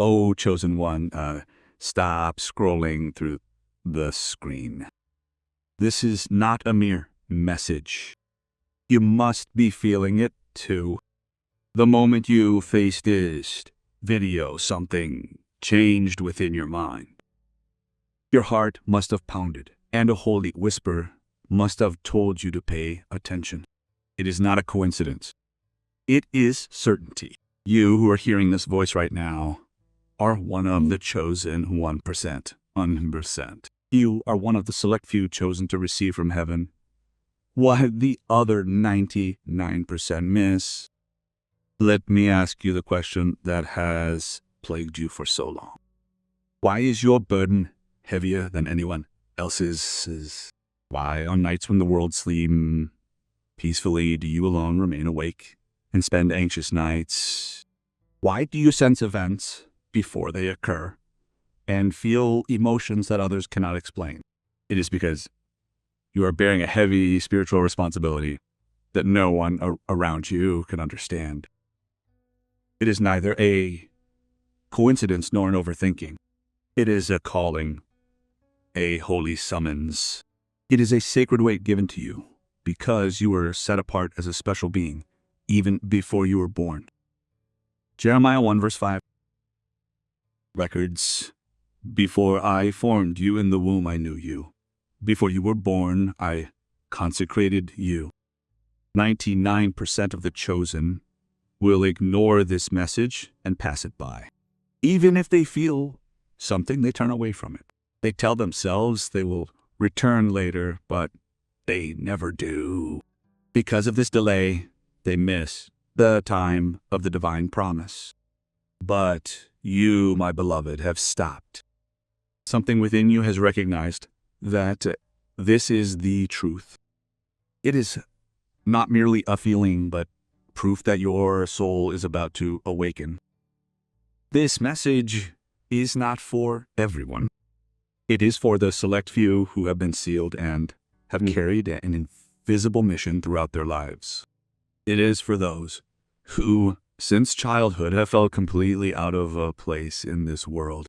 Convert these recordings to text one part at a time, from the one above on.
Oh, chosen one, stop scrolling through the screen. This is not a mere message. You must be feeling it too. The moment you faced this video, something changed within your mind. Your heart must have pounded, and a holy whisper must have told you to pay attention. It is not a coincidence. It is certainty. You who are hearing this voice right now are one of the chosen 1%. 1%. You are one of the select few chosen to receive from heaven what the other 99% miss. Let me ask you the question that has plagued you for so long. Why is your burden heavier than anyone else's? Why, on nights when the world sleeps peacefully, do you alone remain awake and spend anxious nights? Why do you sense events before they occur and feel emotions that others cannot explain? It is because you are bearing a heavy spiritual responsibility that no one around you can understand. It is neither a coincidence nor an overthinking. It is a calling, a holy summons. It is a sacred weight given to you because you were set apart as a special being even before you were born. Jeremiah 1 verse 5. Records. Before I formed you in the womb, I knew you. Before you were born, I consecrated you. 99% of the chosen will ignore this message and pass it by. Even if they feel something, they turn away from it. They tell themselves they will return later, but they never do. Because of this delay, they miss the time of the divine promise. But you, my beloved, have stopped. Something within you has recognized that this is the truth. It is not merely a feeling, but proof that your soul is about to awaken. This message is not for everyone. It is for the select few who have been sealed and have carried an invisible mission throughout their lives. It is for those who, since childhood, have felt completely out of place in this world.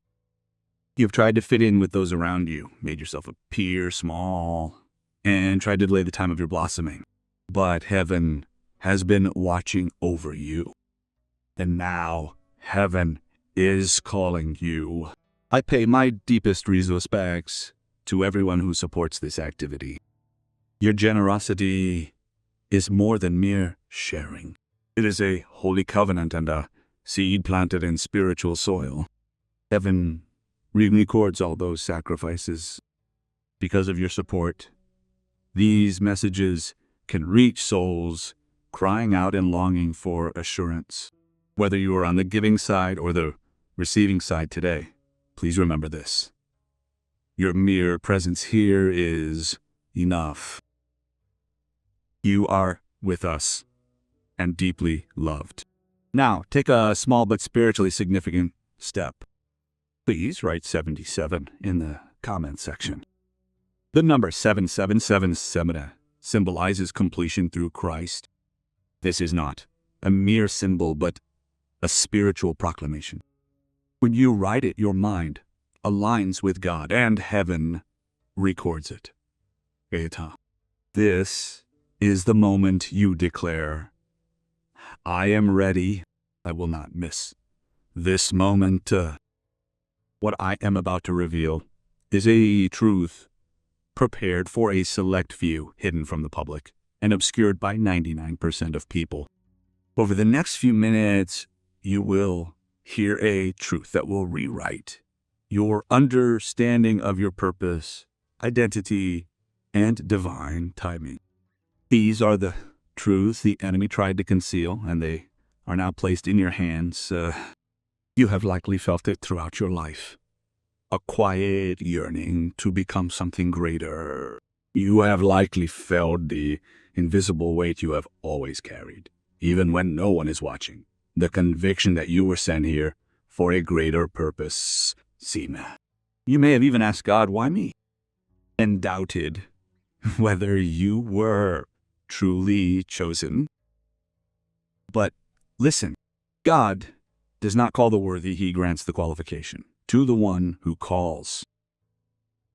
You've tried to fit in with those around you, made yourself appear small, and tried to delay the time of your blossoming. But heaven has been watching over you. And now heaven is calling you. I pay my deepest respects to everyone who supports this activity. Your generosity is more than mere sharing. It is a holy covenant and a seed planted in spiritual soil. Heaven records all those sacrifices. Because of your support, these messages can reach souls crying out and longing for assurance. Whether you are on the giving side or the receiving side today, please remember this. Your mere presence here is enough. You are with us and deeply loved. Now, take a small but spiritually significant step. Please write 77 in the comment section. The number 777 symbolizes completion through Christ. This is not a mere symbol, but a spiritual proclamation. When you write it, your mind aligns with God, and heaven records it. This is the moment you declare, I am ready. I will not miss this moment. What I am about to reveal is a truth prepared for a select few, hidden from the public, and obscured by 99% of people. Over the next few minutes, you will hear a truth that will rewrite your understanding of your purpose, identity, and divine timing. These are the truths the enemy tried to conceal, and they are now placed in your hands. You have likely felt it throughout your life. A quiet yearning to become something greater. You have likely felt the invisible weight you have always carried, even when no one is watching. The conviction that you were sent here for a greater purpose. You may have even asked God, why me? And doubted whether you were truly chosen. But listen, God does not call the worthy, he grants the qualification to the one who calls.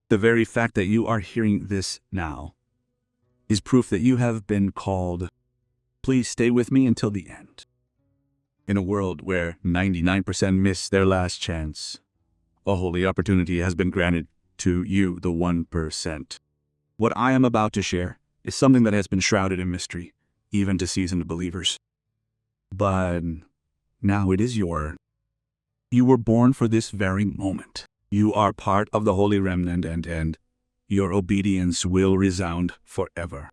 The very fact that you are hearing this now is proof that you have been called. Please stay with me until the end. In a world where 99% miss their last chance, a holy opportunity has been granted to you, the 1%. What I am about to share is something that has been shrouded in mystery, even to seasoned believers. But now it is yours. You were born for this very moment. You are part of the holy remnant, and your obedience will resound forever.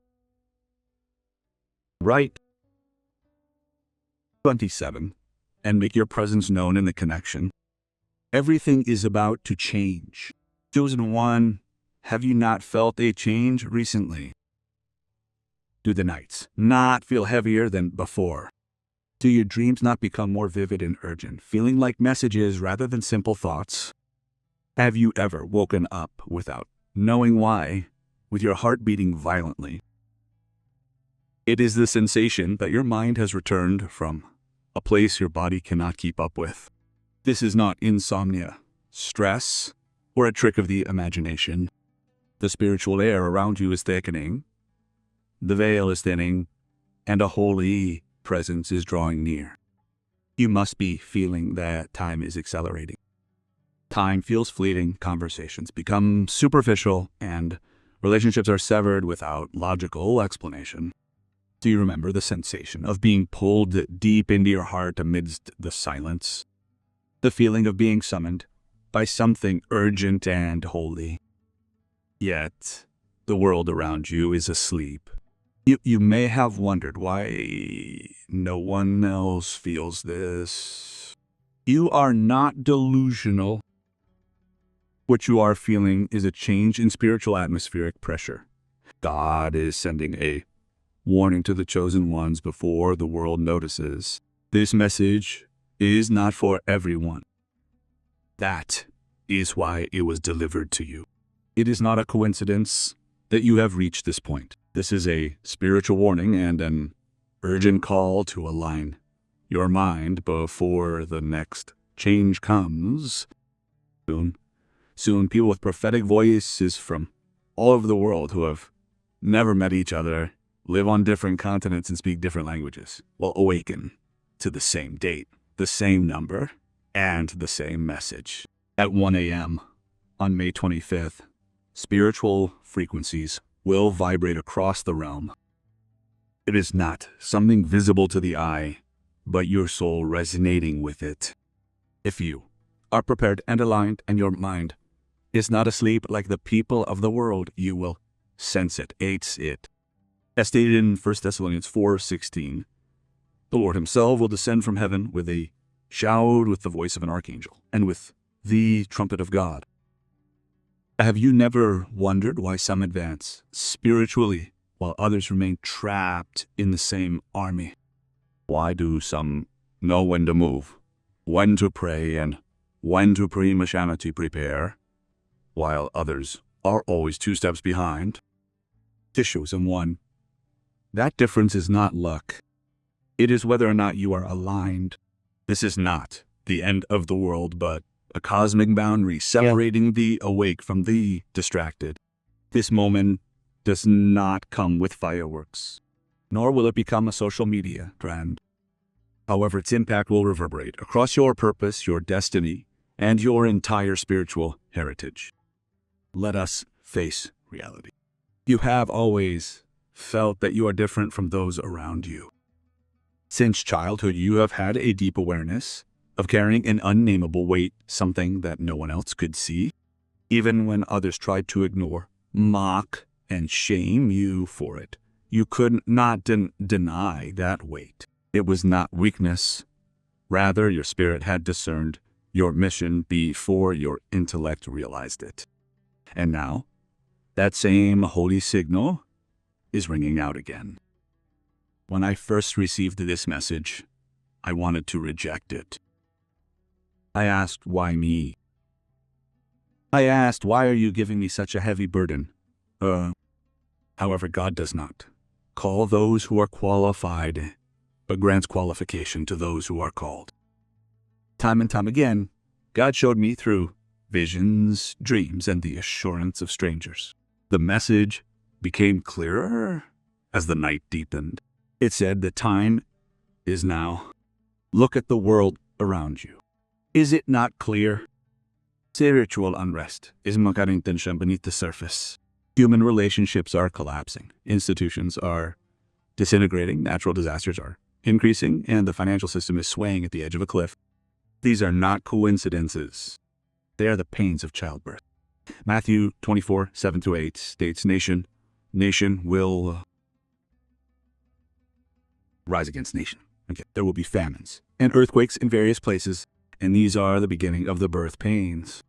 Right. 27. And make your presence known in the connection. Everything is about to change. Chosen one, have you not felt a change recently? Do the nights not feel heavier than before? Do your dreams not become more vivid and urgent, feeling like messages rather than simple thoughts? Have you ever woken up without knowing why, with your heart beating violently? It is the sensation that your mind has returned from a place your body cannot keep up with. This is not insomnia, stress, or a trick of the imagination. The spiritual air around you is thickening, the veil is thinning, and a holy presence is drawing near. You must be feeling that time is accelerating. Time feels fleeting, conversations become superficial, and relationships are severed without logical explanation. Do you remember the sensation of being pulled deep into your heart amidst the silence? The feeling of being summoned by something urgent and holy. Yet, the world around you is asleep. You may have wondered why no one else feels this. You are not delusional. What you are feeling is a change in spiritual atmospheric pressure. God is sending a warning to the chosen ones before the world notices. This message is not for everyone. That is why it was delivered to you. It is not a coincidence that you have reached this point. This is a spiritual warning and an urgent call to align your mind before the next change comes. Soon, people with prophetic voices from all over the world who have never met each other, live on different continents, and speak different languages will awaken to the same date, the same number, and the same message. At 1 a.m. on May 25th, spiritual frequencies will vibrate across the realm. It is not something visible to the eye, but your soul resonating with it. If you are prepared and aligned, and your mind is not asleep like the people of the world, you will sense it, ace it. As stated in 1 Thessalonians 4:16, the Lord himself will descend from heaven with a shout, with the voice of an archangel, and with the trumpet of God. Have you never wondered why some advance spiritually while others remain trapped in the same army? Why do some know when to move, when to pray, and when to prematurely prepare, while others are always 2 steps behind? This shows them one. That difference is not luck. It is whether or not you are aligned. This is not the end of the world, but a cosmic boundary separating the awake from the distracted. This moment does not come with fireworks, nor will it become a social media trend. However, its impact will reverberate across your purpose, your destiny, and your entire spiritual heritage. Let us face reality. You have always felt that you are different from those around you. Since childhood, you have had a deep awareness of carrying an unnameable weight, something that no one else could see, even when others tried to ignore, mock, and shame you for it. You could not deny that weight. It was not weakness. Rather, your spirit had discerned your mission before your intellect realized it. And now, that same holy signal is ringing out again. When I first received this message, I wanted to reject it. I asked, why me? I asked, why are you giving me such a heavy burden? However, God does not call those who are qualified, but grants qualification to those who are called. Time and time again, God showed me through visions, dreams, and the assurance of strangers. The message became clearer as the night deepened. It said, the time is now. Look at the world around you. Is it not clear? Spiritual unrest is makaring tensyon beneath the surface. Human relationships are collapsing. Institutions are disintegrating. Natural disasters are increasing. And the financial system is swaying at the edge of a cliff. These are not coincidences. They are the pains of childbirth. Matthew 24:7-8 states, Nation will rise against nation. Okay. There will be famines and earthquakes in various places, and these are the beginning of the birth pains.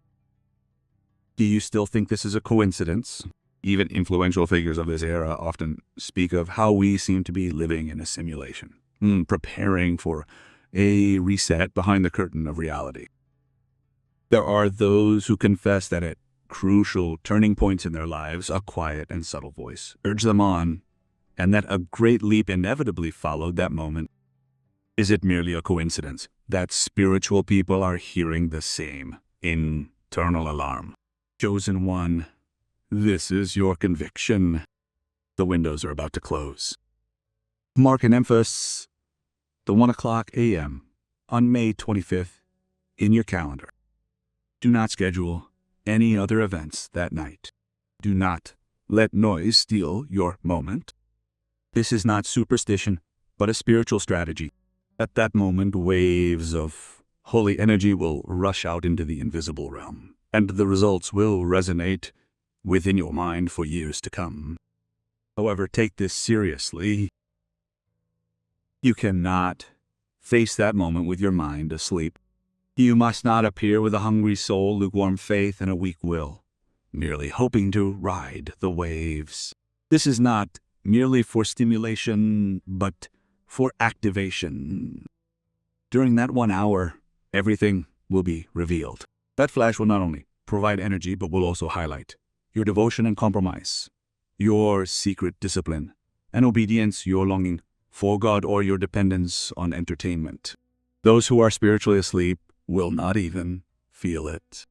Do you still think this is a coincidence? Even influential figures of this era often speak of how we seem to be living in a simulation, preparing for a reset behind the curtain of reality. There are those who confess that at crucial turning points in their lives, a quiet and subtle voice urged them on, and that a great leap inevitably followed that moment. Is it merely a coincidence that spiritual people are hearing the same internal alarm? Chosen one, this is your conviction. The windows are about to close. Mark an emphasis, the 1:00 a.m. on May 25th in your calendar. Do not schedule any other events that night. Do not let noise steal your moment. This is not superstition, but a spiritual strategy. At that moment, waves of holy energy will rush out into the invisible realm, and the results will resonate within your mind for years to come. However, take this seriously. You cannot face that moment with your mind asleep. You must not appear with a hungry soul, lukewarm faith, and a weak will, merely hoping to ride the waves. This is not merely for stimulation, but for activation. During that 1 hour, everything will be revealed. That flash will not only provide energy, but will also highlight your devotion and compromise, your secret discipline and obedience, your longing for God, or your dependence on entertainment. Those who are spiritually asleep will not even feel it.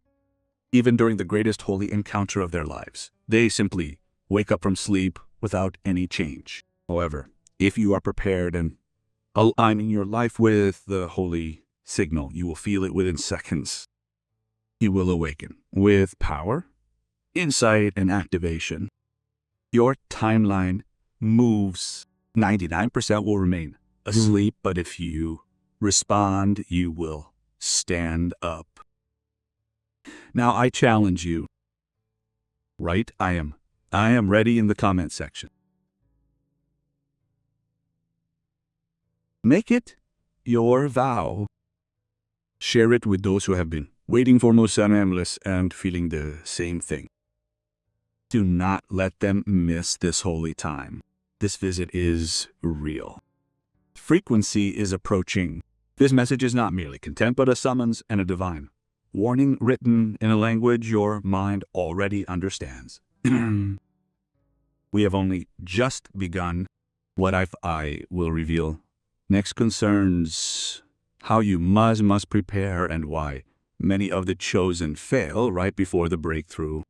Even during the greatest holy encounter of their lives, they simply wake up from sleep without any change. However, if you are prepared and aligning your life with the holy signal, you will feel it within seconds. You will awaken with power, insight, and activation. Your timeline moves. 99% will remain asleep, but if you respond, you will stand up. Now I challenge you. Write I am ready in the comment section. Make it your vow. Share it with those who have been waiting for most timeless and feeling the same thing. Do not let them miss this holy time. This visit is real. Frequency is approaching. This message is not merely content, but a summons and a divine warning written in a language your mind already understands. We have only just begun. What I will reveal next concerns how you must prepare and why many of the chosen fail right before the breakthrough.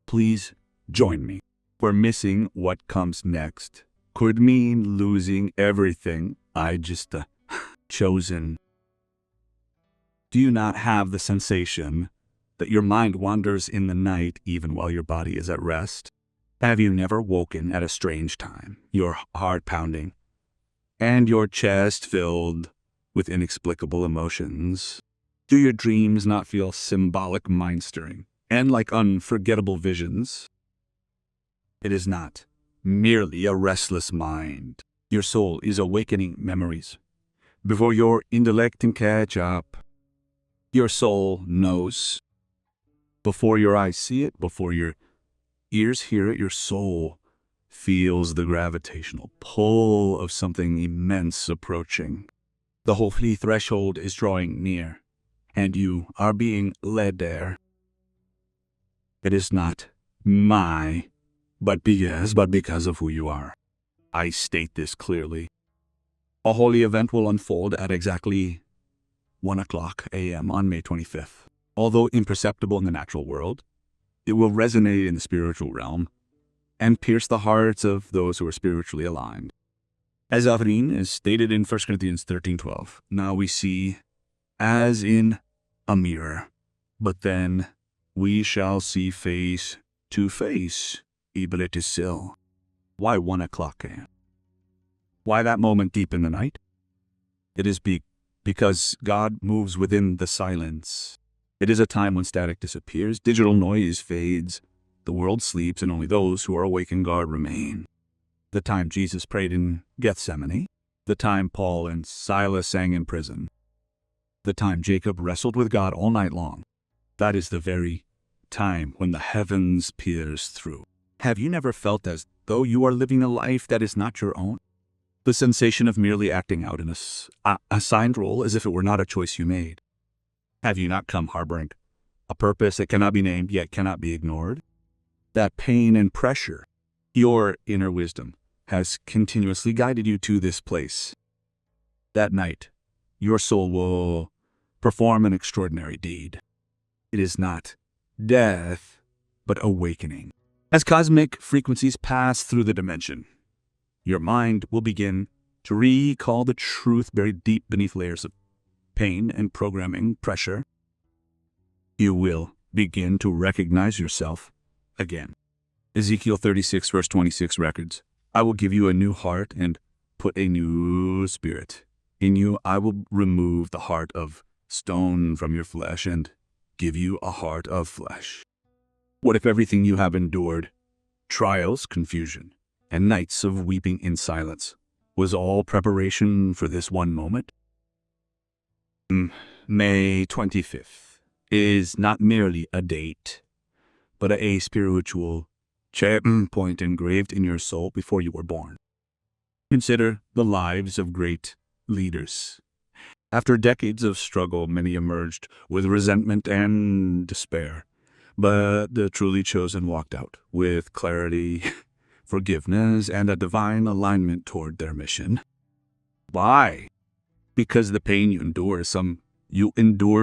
Please join me. For missing what comes next could mean losing everything I just chosen. Do you not have the sensation that your mind wanders in the night even while your body is at rest? Have you never woken at a strange time, your heart pounding, and your chest filled with inexplicable emotions? Do your dreams not feel symbolic, mind-stirring, and like unforgettable visions? It is not merely a restless mind. Your soul is awakening memories before your intellect can catch up. Your soul knows. Before your eyes see it, before your ears hear it, your soul feels the gravitational pull of something immense approaching. The holy threshold is drawing near, and you are being led there. It is not but because of who you are. I state this clearly. A holy event will unfold at exactly 1 o'clock a.m. on May 25th. Although imperceptible in the natural world, it will resonate in the spiritual realm and pierce the hearts of those who are spiritually aligned. As often is stated in 1 Corinthians 13:12, now we see as in a mirror, but then we shall see face to face, even it is still. Why 1 o'clock a.m.? Why that moment deep in the night? It is because God moves within the silence. It is a time when static disappears, digital noise fades, the world sleeps, and only those who are awake in God remain. The time Jesus prayed in Gethsemane, the time Paul and Silas sang in prison, the time Jacob wrestled with God all night long. That is the very time when the heavens pierce through. Have you never felt as though you are living a life that is not your own? The sensation of merely acting out in a assigned role as if it were not a choice you made. Have you not come harboring a purpose that cannot be named yet cannot be ignored? That pain and pressure, your inner wisdom, has continuously guided you to this place. That night, your soul will perform an extraordinary deed. It is not death, but awakening. As cosmic frequencies pass through the dimension, your mind will begin to recall the truth buried deep beneath layers of pain and programming pressure. You will begin to recognize yourself again. Ezekiel 36 verse 26 records, I will give you a new heart and put a new spirit. In you I will remove the heart of stone from your flesh and give you a heart of flesh. What if everything you have endured, trials, confusion, and nights of weeping in silence, was all preparation for this one moment? May 25th is not merely a date, but a spiritual point engraved in your soul before you were born. Consider the lives of great leaders. After decades of struggle, many emerged with resentment and despair, but the truly chosen walked out with clarity, forgiveness, and a divine alignment toward their mission. Why? Because the pain you endure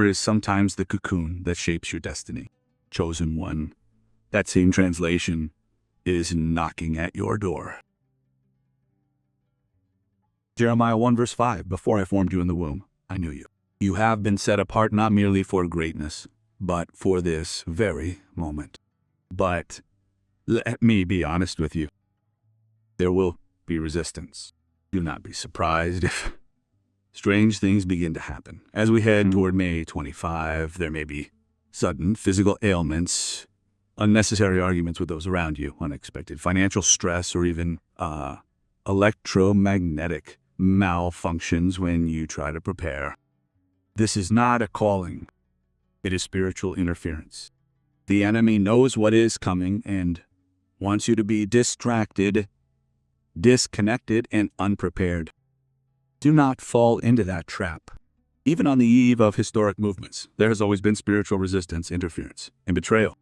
is sometimes the cocoon that shapes your destiny. Chosen one. That same translation is knocking at your door. Jeremiah 1 verse 5, before I formed you in the womb, I knew you. You have been set apart not merely for greatness, but for this very moment. But let me be honest with you. There will be resistance. Do not be surprised if strange things begin to happen. As we head toward May 25, there may be sudden physical ailments, unnecessary arguments with those around you, unexpected financial stress, or even electromagnetic malfunctions when you try to prepare. This is not a calling. It is spiritual interference. The enemy knows what is coming and wants you to be distracted, disconnected, and unprepared. Do not fall into that trap. Even on the eve of historic movements, there has always been spiritual resistance, interference, and betrayal.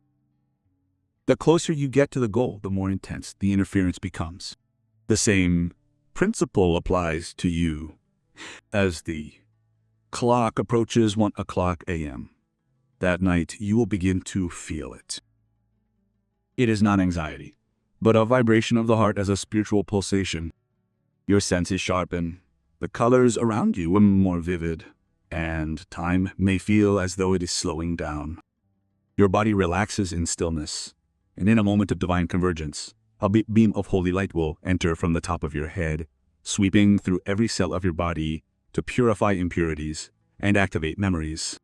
The closer you get to the goal, the more intense the interference becomes. The same principle applies to you as the clock approaches 1 o'clock a.m. That night, you will begin to feel it. It is not anxiety, but a vibration of the heart as a spiritual pulsation. Your senses sharpen, the colors around you are more vivid, and time may feel as though it is slowing down. Your body relaxes in stillness, and in a moment of divine convergence, a beam of holy light will enter from the top of your head, sweeping through every cell of your body to purify impurities and activate memories.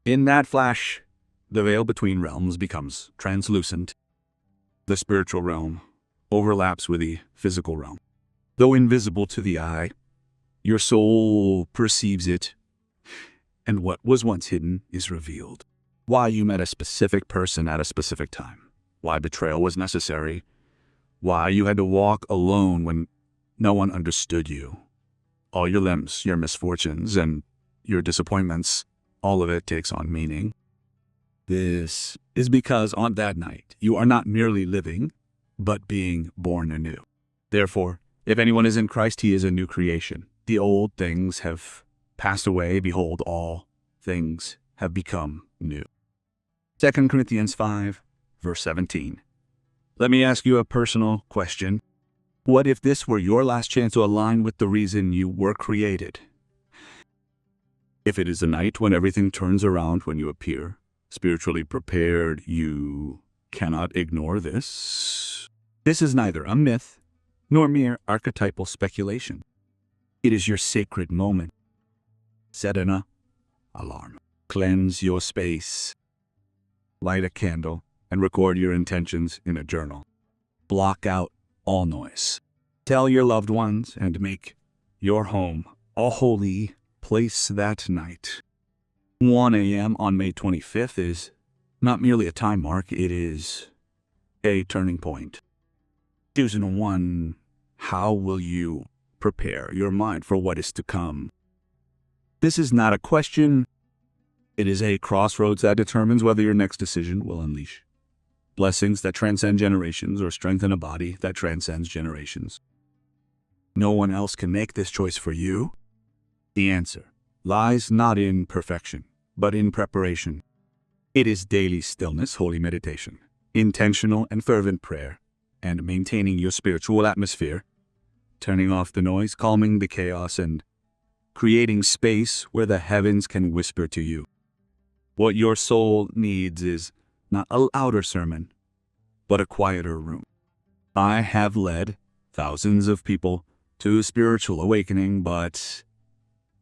In that flash, the veil between realms becomes translucent. The spiritual realm overlaps with the physical realm. Though invisible to the eye, your soul perceives it, and what was once hidden is revealed. Why you met a specific person at a specific time. Why betrayal was necessary. Why you had to walk alone when no one understood you. All your limbs, your misfortunes, and your disappointments, all of it takes on meaning. This is because on that night, you are not merely living, but being born anew. Therefore, if anyone is in Christ, he is a new creation. The old things have passed away, behold, all things have become new. 2 Corinthians 5, verse 17. Let me ask you a personal question. What if this were your last chance to align with the reason you were created? If it is a night when everything turns around when you appear spiritually prepared, you cannot ignore this. This is neither a myth nor mere archetypal speculation. It is your sacred moment. Set an alarm. Cleanse your space. Light a candle and record your intentions in a journal. Block out all noise. Tell your loved ones and make your home a holy place that night. 1 a.m. on May 25th is not merely a time mark, it is a turning point. Choosing one, how will you prepare your mind for what is to come? This is not a question. It is a crossroads that determines whether your next decision will unleash blessings that transcend generations or strengthen a body that transcends generations. No one else can make this choice for you. The answer lies not in perfection, but in preparation. It is daily stillness, holy meditation, intentional and fervent prayer, and maintaining your spiritual atmosphere, turning off the noise, calming the chaos, and creating space where the heavens can whisper to you. What your soul needs is not a louder sermon, but a quieter room. I have led thousands of people to spiritual awakening, but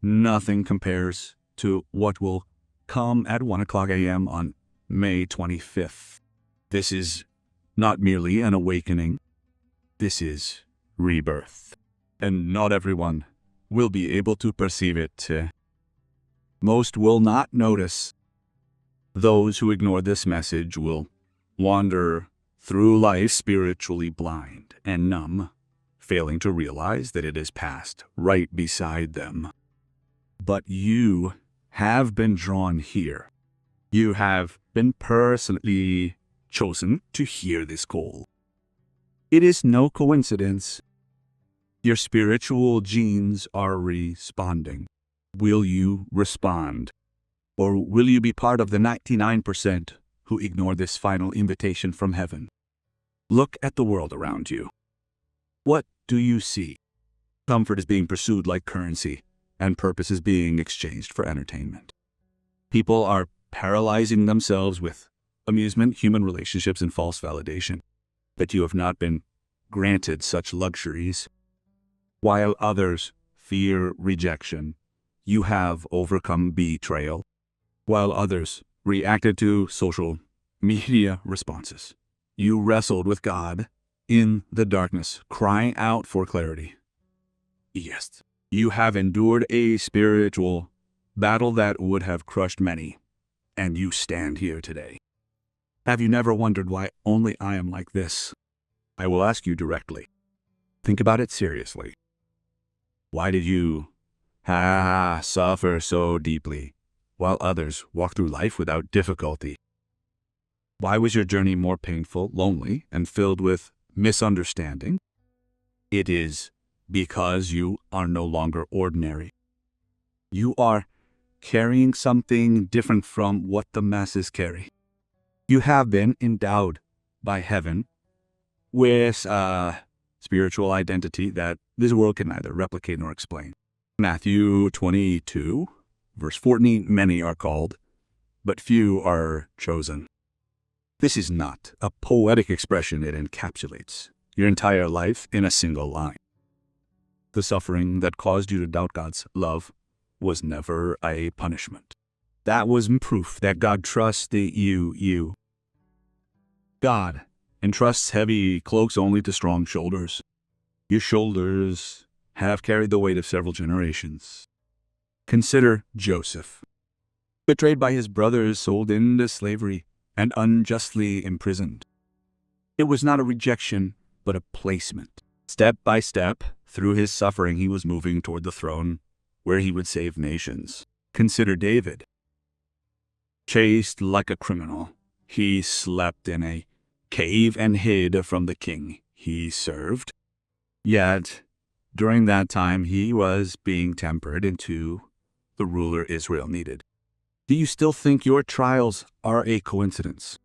nothing compares to what will come at 1 o'clock a.m. on May 25th. This is not merely an awakening. This is rebirth. And not everyone will be able to perceive it. Most will not notice. Those who ignore this message will wander through life spiritually blind and numb, failing to realize that it has passed right beside them. But you have been drawn here. You have been personally chosen to hear this call. It is no coincidence. Your spiritual genes are responding. Will you respond? Or will you be part of the 99% who ignore this final invitation from heaven? Look at the world around you. What do you see? Comfort is being pursued like currency, and purpose is being exchanged for entertainment. People are paralyzing themselves with amusement, human relationships, and false validation. But you have not been granted such luxuries. While others fear rejection, you have overcome betrayal. While others reacted to social media responses, you wrestled with God in the darkness, crying out for clarity. Yes, you have endured a spiritual battle that would have crushed many, and you stand here today. Have you never wondered why only I am like this? I will ask you directly. Think about it seriously. Why did you suffer so deeply, while others walk through life without difficulty? Why was your journey more painful, lonely, and filled with misunderstanding? It is because you are no longer ordinary. You are carrying something different from what the masses carry. You have been endowed by heaven with a spiritual identity that this world can neither replicate nor explain. Matthew 22, verse 14, many are called, but few are chosen. This is not a poetic expression. It encapsulates your entire life in a single line. The suffering that caused you to doubt God's love was never a punishment. That was proof that God trusted you. God entrusts heavy cloaks only to strong shoulders. Your shoulders have carried the weight of several generations. Consider Joseph, betrayed by his brothers, sold into slavery, and unjustly imprisoned. It was not a rejection, but a placement. Step by step, through his suffering, he was moving toward the throne where he would save nations. Consider David. Chased like a criminal, he slept in a cave and hid from the king he served. Yet, during that time, he was being tempered into the ruler Israel needed. Do you still think your trials are a coincidence?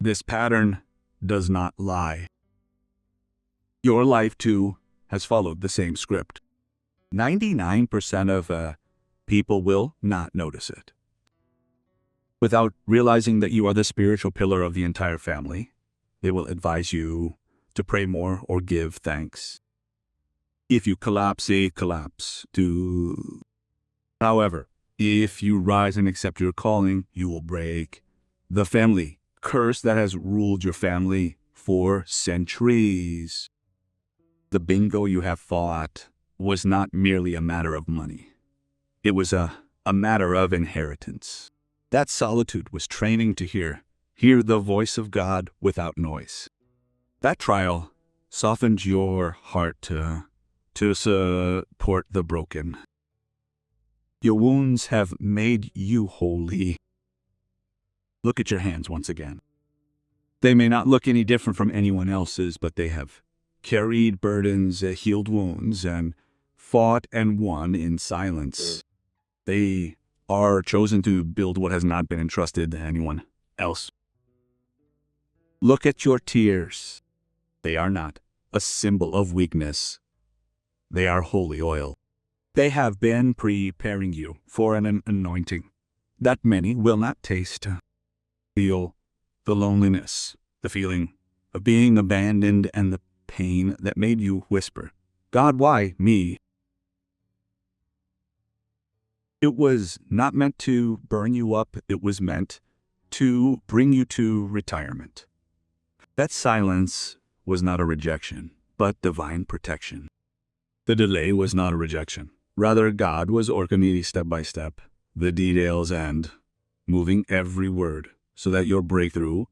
This pattern does not lie. Your life, too, has followed the same script. 99% of people will not notice it. Without realizing that you are the spiritual pillar of the entire family, they will advise you to pray more or give thanks. If you collapse, they collapse too. However, if you rise and accept your calling, you will break the family curse that has ruled your family for centuries. The bingo you have fought was not merely a matter of money. It was a matter of inheritance. That solitude was training to hear the voice of God without noise. That trial softened your heart to support the broken. Your wounds have made you holy. Look at your hands once again. They may not look any different from anyone else's, but they have carried burdens, healed wounds, and fought and won in silence. They are chosen to build what has not been entrusted to anyone else. Look at your tears. They are not a symbol of weakness. They are holy oil. They have been preparing you for an anointing that many will not taste. Feel the loneliness, the feeling of being abandoned, and the pain that made you whisper, "God, why me?" It was not meant to burn you up. It was meant to bring you to retirement. That silence was not a rejection, but divine protection. The delay was not a rejection. Rather, God was organizing step by step the details and moving every word so that your breakthrough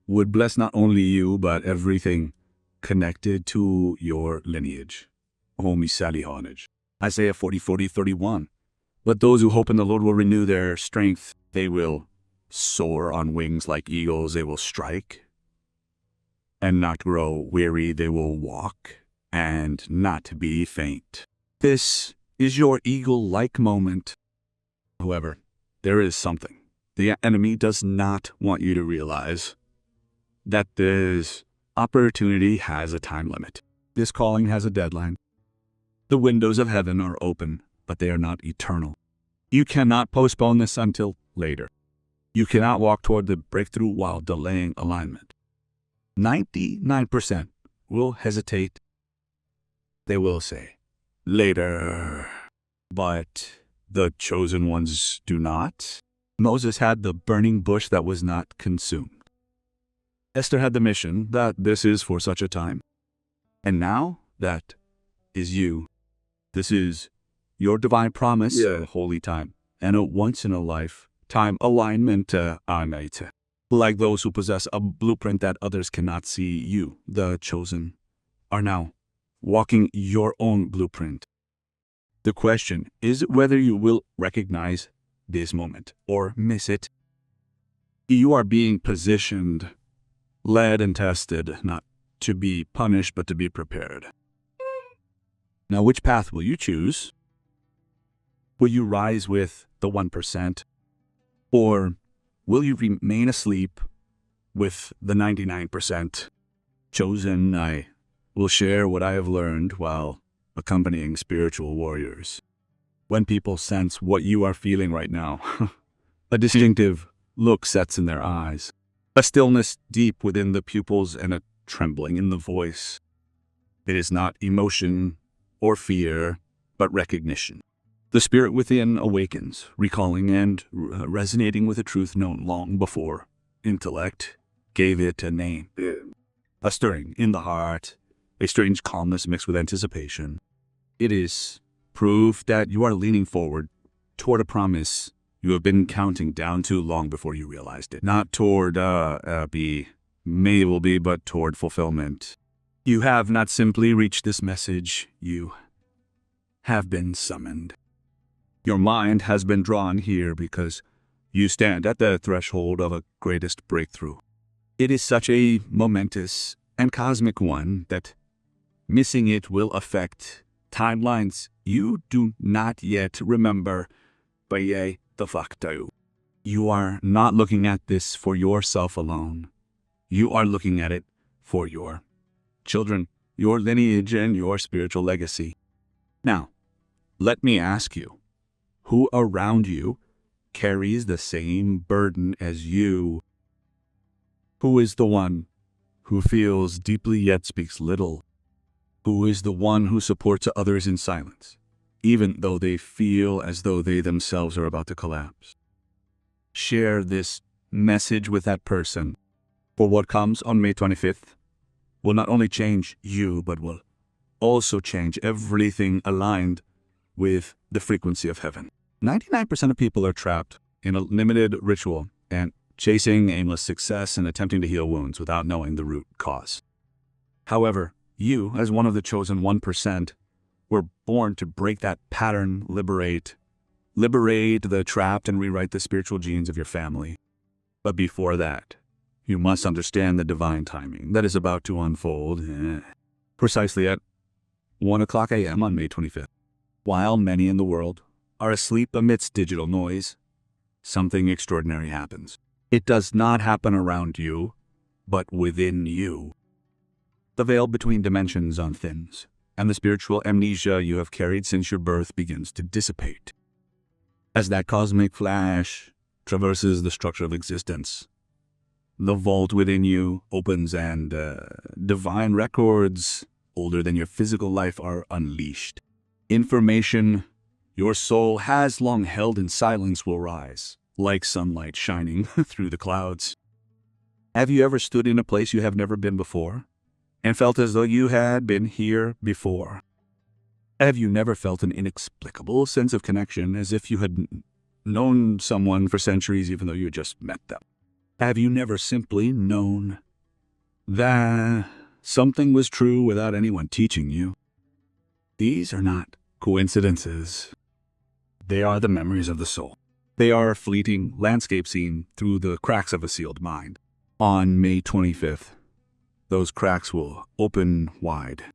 would bless not only you, but everything connected to your lineage. Isaiah 40:31. But those who hope in the Lord will renew their strength. They will soar on wings like eagles. They will strike and not grow weary. They will walk and not be faint. This is your eagle-like moment. However, there is something the enemy does not want you to realize, that this opportunity has a time limit. This calling has a deadline. The windows of heaven are open, but they are not eternal. You cannot postpone this until later. You cannot walk toward the breakthrough while delaying alignment. 99% will hesitate. They will say, later. But the chosen ones do not. Moses had the burning bush that was not consumed. Esther had the mission that this is for such a time. And now that is you. This is your divine promise, a holy time, and a once-in-a-lifetime alignment. Like those who possess a blueprint that others cannot see, you, the chosen, are now walking your own blueprint. The question is whether you will recognize this moment or miss it. You are being positioned, led, and tested, not to be punished, but to be prepared. Now, which path will you choose? Will you rise with the 1%? Or will you remain asleep with the 99%? Chosen, I will share what I have learned while accompanying spiritual warriors. When people sense what you are feeling right now, a distinctive look sets in their eyes, a stillness deep within the pupils, and a trembling in the voice. It is not emotion or fear, but recognition. The spirit within awakens, recalling and resonating with a truth known long before intellect gave it a name. A stirring in the heart, a strange calmness mixed with anticipation. It is proof that you are leaning forward toward a promise you have been counting down too long before you realized it. Not toward will be, but toward fulfillment. You have not simply reached this message, you have been summoned. Your mind has been drawn here because you stand at the threshold of a greatest breakthrough. It is such a momentous and cosmic one that missing it will affect timelines you do not yet remember. Baye the facto. You are not looking at this for yourself alone. You are looking at it for your children, your lineage, and your spiritual legacy. Now, let me ask you, who around you carries the same burden as you? Who is the one who feels deeply yet speaks little? Who is the one who supports others in silence, even though they feel as though they themselves are about to collapse? Share this message with that person, for what comes on May 25th will not only change you, but will also change everything aligned with the frequency of heaven. 99% of people are trapped in a limited ritual and chasing aimless success and attempting to heal wounds without knowing the root cause. However, you, as one of the chosen 1%, were born to break that pattern, liberate the trapped, and rewrite the spiritual genes of your family. But before that, you must understand the divine timing that is about to unfold precisely at 1 o'clock a.m. on May 25th. While many in the world are asleep amidst digital noise, something extraordinary happens. It does not happen around you, but within you. The veil between dimensions unthins, and the spiritual amnesia you have carried since your birth begins to dissipate. As that cosmic flash traverses the structure of existence, the vault within you opens and divine records older than your physical life are unleashed. Information your soul has long held in silence will rise, like sunlight shining through the clouds. Have you ever stood in a place you have never been before, and felt as though you had been here before? Have you never felt an inexplicable sense of connection, as if you had known someone for centuries even though you had just met them? Have you never simply known that something was true without anyone teaching you? These are not coincidences. They are the memories of the soul. They are a fleeting landscape seen through the cracks of a sealed mind. On May 25th, those cracks will open wide.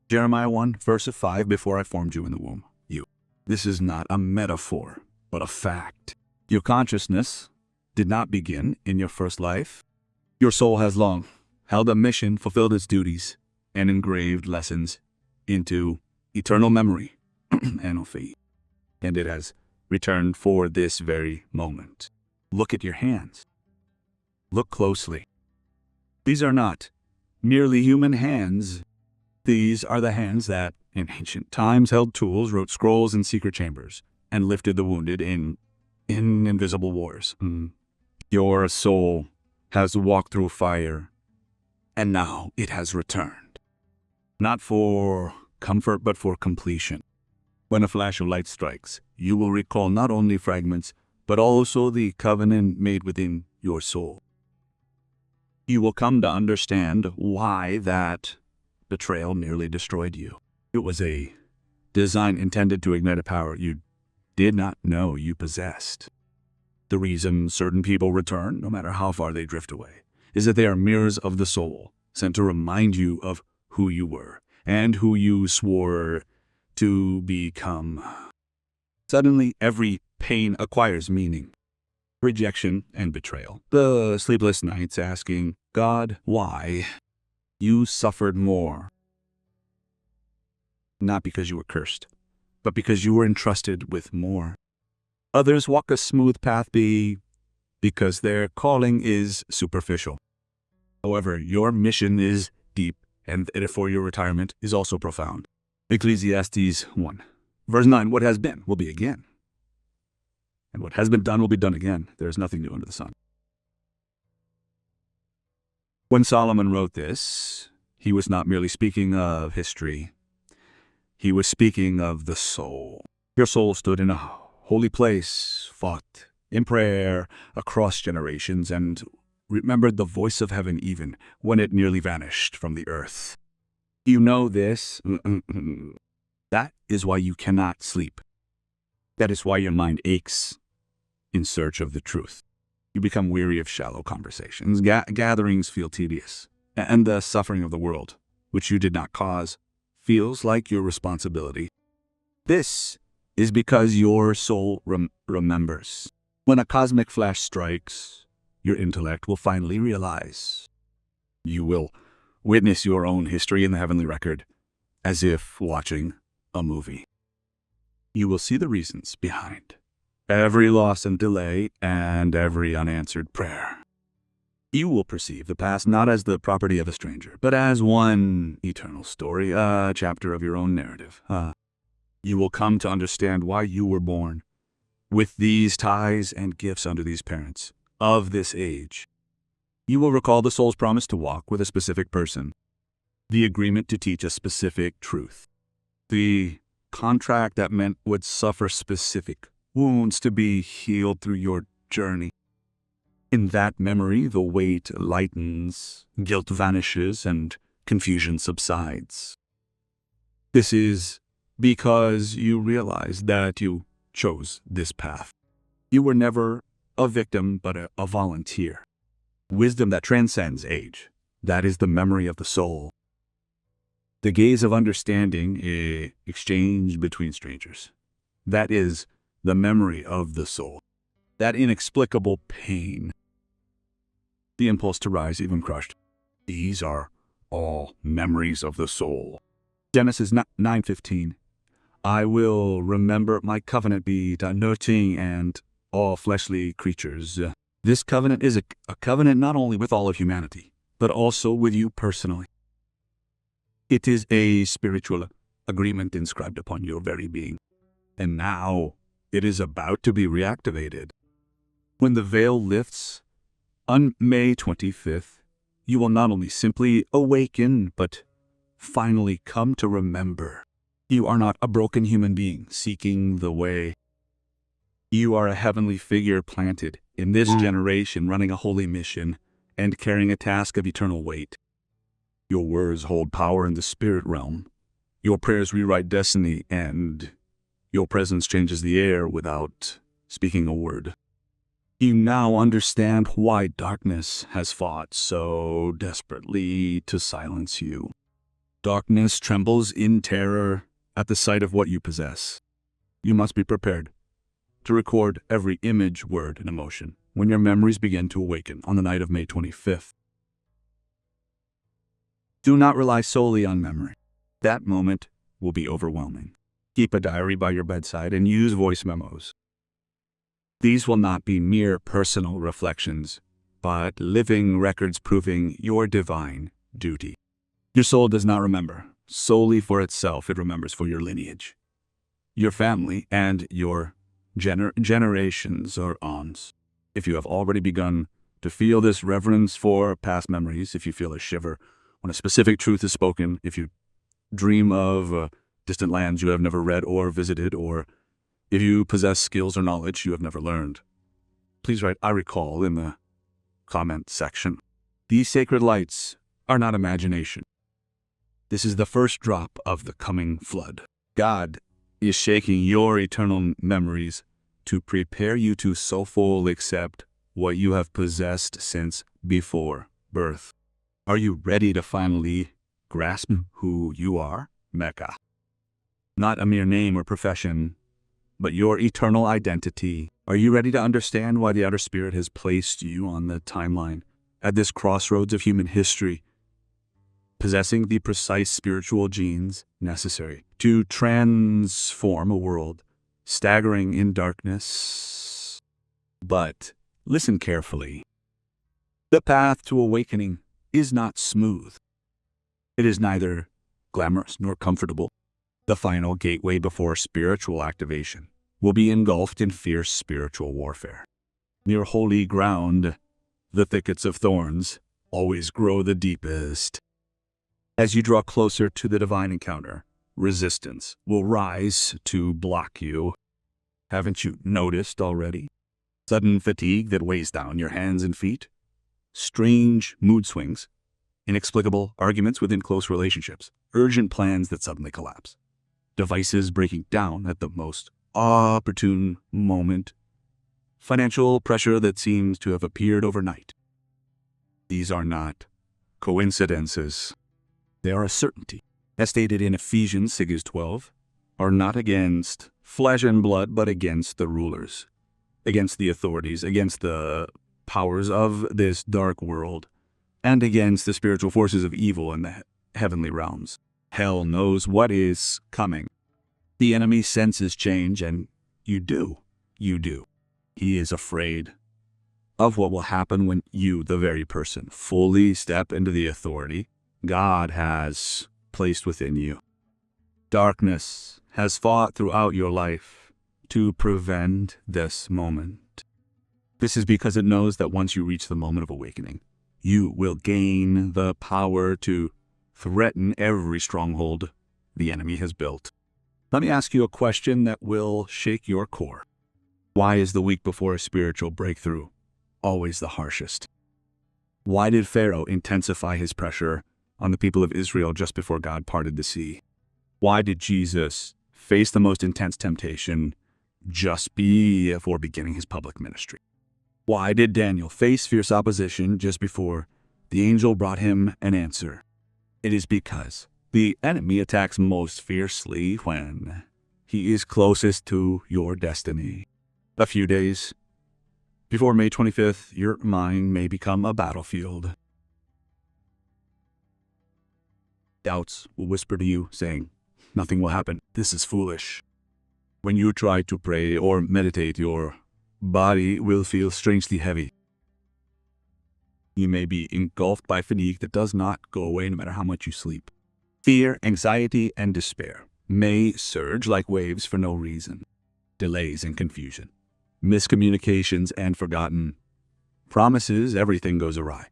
Jeremiah 1, verse 5, before I formed you in the womb, you. This is not a metaphor, but a fact. Your consciousness did not begin in your first life. Your soul has long held a mission, fulfilled its duties, and engraved lessons into eternal memory, and it has returned for this very moment. Look at your hands. Look closely. These are not merely human hands. These are the hands that, in ancient times, held tools, wrote scrolls in secret chambers, and lifted the wounded in invisible wars. Your soul has walked through fire, and now it has returned. Not for comfort, but for completion. When a flash of light strikes, you will recall not only fragments, but also the covenant made within your soul. You will come to understand why that betrayal nearly destroyed you. It was a design intended to ignite a power you did not know you possessed. The reason certain people return, no matter how far they drift away, is that they are mirrors of the soul, sent to remind you of who you were and who you swore to become. Suddenly, every pain acquires meaning. Rejection and betrayal. The sleepless nights asking, God, why? You suffered more. Not because you were cursed, but because you were entrusted with more. Others walk a smooth path because their calling is superficial. However, your mission is deep, and therefore your retirement is also profound. Ecclesiastes 1, verse 9, what has been will be again. And what has been done will be done again. There is nothing new under the sun. When Solomon wrote this, he was not merely speaking of history. He was speaking of the soul. Your soul stood in a holy place, fought in prayer across generations, and remembered the voice of heaven even when it nearly vanished from the earth. You know this. That is why you cannot sleep. That is why your mind aches in search of the truth. You become weary of shallow conversations. Gatherings feel tedious. And the suffering of the world, which you did not cause, feels like your responsibility. This is because your soul remembers. When a cosmic flash strikes, your intellect will finally realize. You will witness your own history in the heavenly record, as if watching a movie. You will see the reasons behind every loss and delay and every unanswered prayer. You will perceive the past not as the property of a stranger, but as one eternal story, a chapter of your own narrative. You will come to understand why you were born, with these ties and gifts under these parents of this age. You will recall the soul's promise to walk with a specific person, the agreement to teach a specific truth, the contract that meant would suffer specific wounds to be healed through your journey. In that memory, the weight lightens, guilt vanishes, and confusion subsides. This is because you realize that you chose this path. You were never a victim, but a volunteer. Wisdom that transcends age. That is the memory of the soul. The gaze of understanding, exchange between strangers. That is the memory of the soul. That inexplicable pain. The impulse to rise even crushed. These are all memories of the soul. Genesis 9:15. I will remember my covenant be denoting and all fleshly creatures. This covenant is a covenant not only with all of humanity, but also with you personally. It is a spiritual agreement inscribed upon your very being. And now it is about to be reactivated. When the veil lifts on May 25th, you will not only simply awaken, but finally come to remember. You are not a broken human being seeking the way. You are a heavenly figure planted in this generation, running a holy mission and carrying a task of eternal weight. Your words hold power in the spirit realm. Your prayers rewrite destiny, and your presence changes the air without speaking a word. You now understand why darkness has fought so desperately to silence you. Darkness trembles in terror at the sight of what you possess. You must be prepared to record every image, word, and emotion when your memories begin to awaken on the night of May 25th. Do not rely solely on memory. That moment will be overwhelming. Keep a diary by your bedside and use voice memos. These will not be mere personal reflections, but living records proving your divine duty. Your soul does not remember solely for itself. It remembers for your lineage, your family, and your generations or ons. If you have already begun to feel this reverence for past memories, if you feel a shiver when a specific truth is spoken, if you dream of distant lands you have never read or visited, or if you possess skills or knowledge you have never learned, please write "I recall" in the comment section. These sacred lights are not imagination. This is the first drop of the coming flood. God is shaking your eternal memories to prepare you to so fully accept what you have possessed since before birth. Are you ready to finally grasp who you are? Mecca. Not a mere name or profession, but your eternal identity. Are you ready to understand why the outer spirit has placed you on the timeline at this crossroads of human history, possessing the precise spiritual genes necessary to transform a world staggering in darkness? But listen carefully. The path to awakening is not smooth. It is neither glamorous nor comfortable. The final gateway before spiritual activation will be engulfed in fierce spiritual warfare. Near holy ground, the thickets of thorns always grow the deepest. As you draw closer to the divine encounter, resistance will rise to block you. Haven't you noticed already? Sudden fatigue that weighs down your hands and feet? Strange mood swings, inexplicable arguments within close relationships, urgent plans that suddenly collapse, devices breaking down at the most opportune moment, financial pressure that seems to have appeared overnight. These are not coincidences. They are a certainty. As stated in Ephesians 6:12, are not against flesh and blood, but against the rulers, against the authorities, against the powers of this dark world, and against the spiritual forces of evil in the heavenly realms. Hell knows what is coming. The enemy senses change, and you do. He is afraid of what will happen when you, the very person, fully step into the authority God has placed within you. Darkness has fought throughout your life to prevent this moment. This is because it knows that once you reach the moment of awakening, you will gain the power to threaten every stronghold the enemy has built. Let me ask you a question that will shake your core. Why is the week before a spiritual breakthrough always the harshest? Why did Pharaoh intensify his pressure on the people of Israel just before God parted the sea? Why did Jesus face the most intense temptation just before beginning his public ministry? Why did Daniel face fierce opposition just before the angel brought him an answer? It is because the enemy attacks most fiercely when he is closest to your destiny. A few days before May 25th, your mind may become a battlefield. Doubts will whisper to you, saying, "Nothing will happen. This is foolish." When you try to pray or meditate, your body will feel strangely heavy. You may be engulfed by fatigue that does not go away no matter how much you sleep. Fear, anxiety, and despair may surge like waves for no reason. Delays and confusion, miscommunications and forgotten promises, everything goes awry.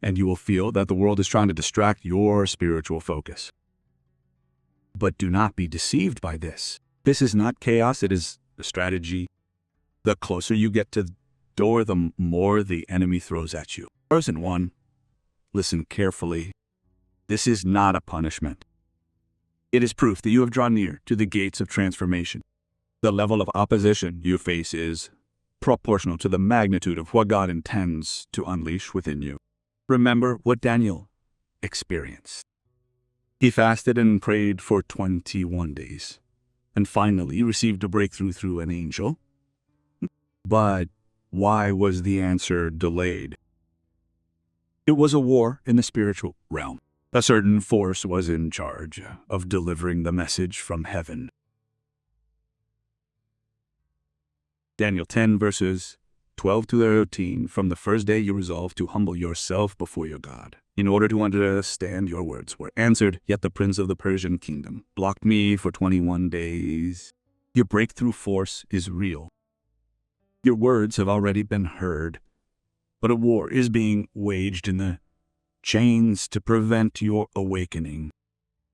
And you will feel that the world is trying to distract your spiritual focus. But do not be deceived by this. This is not chaos, it is a strategy. The closer you get to the door, the more the enemy throws at you. Person 1, listen carefully. This is not a punishment. It is proof that you have drawn near to the gates of transformation. The level of opposition you face is proportional to the magnitude of what God intends to unleash within you. Remember what Daniel experienced. He fasted and prayed for 21 days, and finally received a breakthrough through an angel. But why was the answer delayed? It was a war in the spiritual realm. A certain force was in charge of delivering the message from heaven. Daniel 10 verses 12 to 13. From the first day you resolved to humble yourself before your God, in order to understand your words were answered, yet the prince of the Persian kingdom blocked me for 21 days. Your breakthrough force is real. Your words have already been heard, but a war is being waged in the chains to prevent your awakening.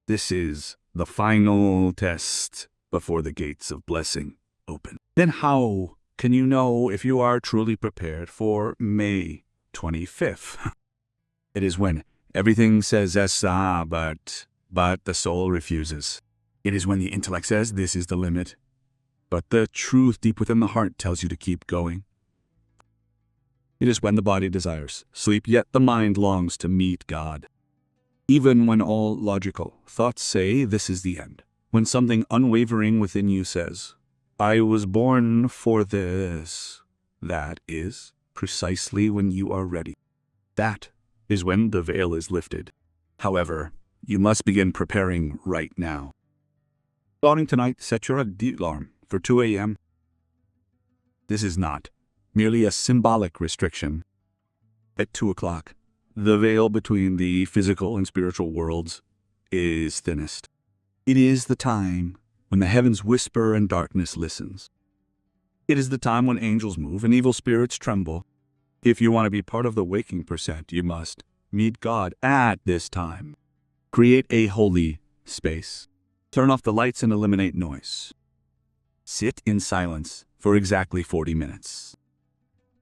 This is the final test before the gates of blessing open. Then how can you know if you are truly prepared for May 25th? It is when everything says yes, but the soul refuses. It is when the intellect says this is the limit, but the truth deep within the heart tells you to keep going. It is when the body desires sleep, yet the mind longs to meet God. Even when all logical thoughts say this is the end. When something unwavering within you says, I was born for this. That is precisely when you are ready. That is when the veil is lifted. However, you must begin preparing right now. Starting tonight, set your alarm for 2 a.m. This is not merely a symbolic restriction. At 2 o'clock, the veil between the physical and spiritual worlds is thinnest. It is the time when the heavens whisper and darkness listens. It is the time when angels move and evil spirits tremble. If you want to be part of the waking percent, you must meet God at this time. Create a holy space. Turn off the lights and eliminate noise. Sit in silence for exactly 40 minutes.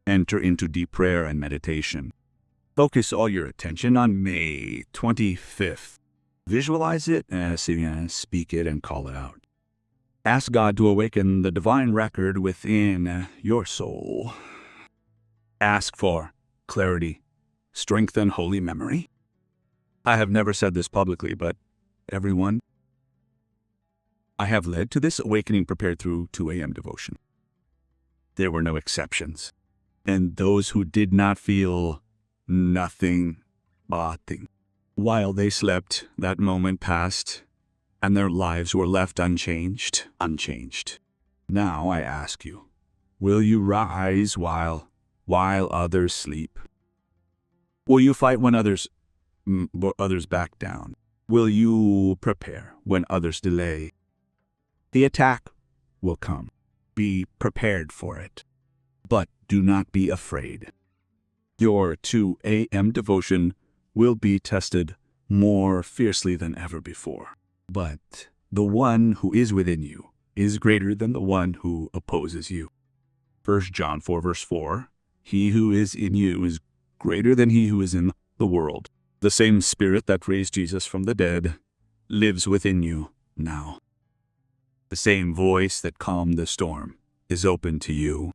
Enter into deep prayer and meditation. Focus all your attention on May 25th. Visualize it, speak it, and call it out. Ask God to awaken the divine record within your soul. Ask for clarity, strength, and holy memory. I have never said this publicly, but everyone I have led to this awakening prepared through 2 a.m. devotion. There were no exceptions. And those who did not feel nothing but thing. While they slept, that moment passed, and their lives were left unchanged. Now I ask you, will you rise while others sleep? Will you fight when others back down? Will you prepare when others delay? The attack will come. Be prepared for it. But do not be afraid. Your 2 a.m. devotion will be tested more fiercely than ever before. But the one who is within you is greater than the one who opposes you. 1 John 4 verse 4, he who is in you is greater than he who is in the world. The same Spirit that raised Jesus from the dead lives within you now. The same voice that calmed the storm is open to you.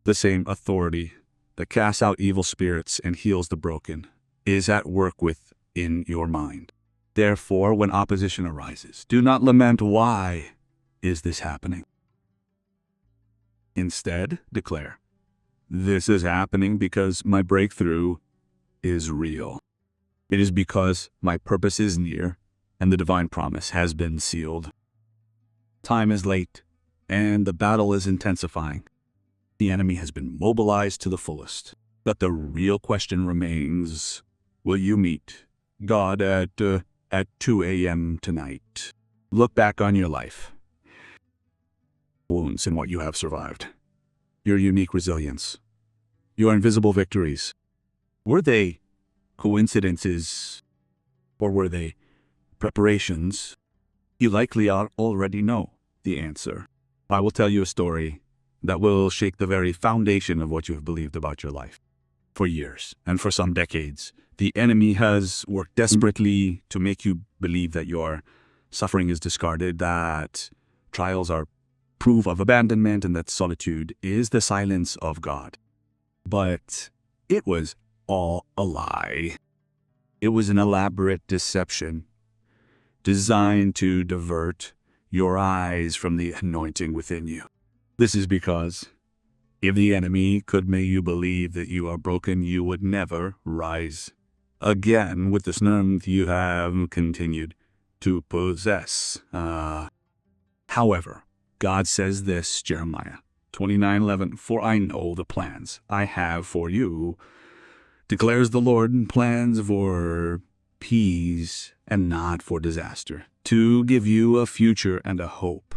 The same authority that casts out evil spirits and heals the broken is at work within your mind. Therefore, when opposition arises, do not lament, why is this happening? Instead, declare, this is happening because my breakthrough is real. It is because my purpose is near and the divine promise has been sealed. Time is late and the battle is intensifying. The enemy has been mobilized to the fullest. But the real question remains, will you meet God at 2 a.m. tonight? Look back on your life. Wounds and what you have survived. Your unique resilience. Your invisible victories. Were they coincidences or were they preparations? You likely already know the answer. I will tell you a story that will shake the very foundation of what you have believed about your life. For years, and for some decades, the enemy has worked desperately to make you believe that your suffering is discarded, that trials are proof of abandonment, and that solitude is the silence of God. But it was all a lie. It was an elaborate deception designed to divert your eyes from the anointing within you. This is because if the enemy could make you believe that you are broken, you would never rise again with the strength you have continued to possess. However, God says this, Jeremiah 29:11, for I know the plans I have for you, declares the Lord, plans for peace and not for disaster, to give you a future and a hope.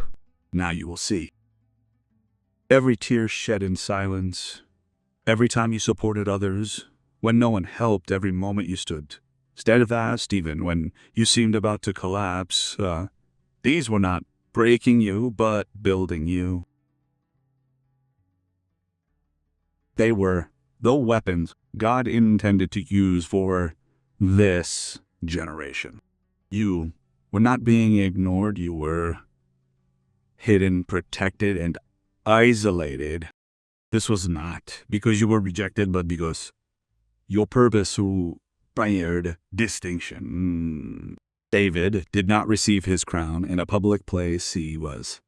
Now you will see. Every tear shed in silence, every time you supported others, when no one helped, every moment you stood steadfast, even when you seemed about to collapse, these were not breaking you, but building you. They were the weapons God intended to use for this generation. You were not being ignored, you were hidden, protected, and isolated. This was not because you were rejected, but because your purpose required distinction. David did not receive his crown in a public place. He was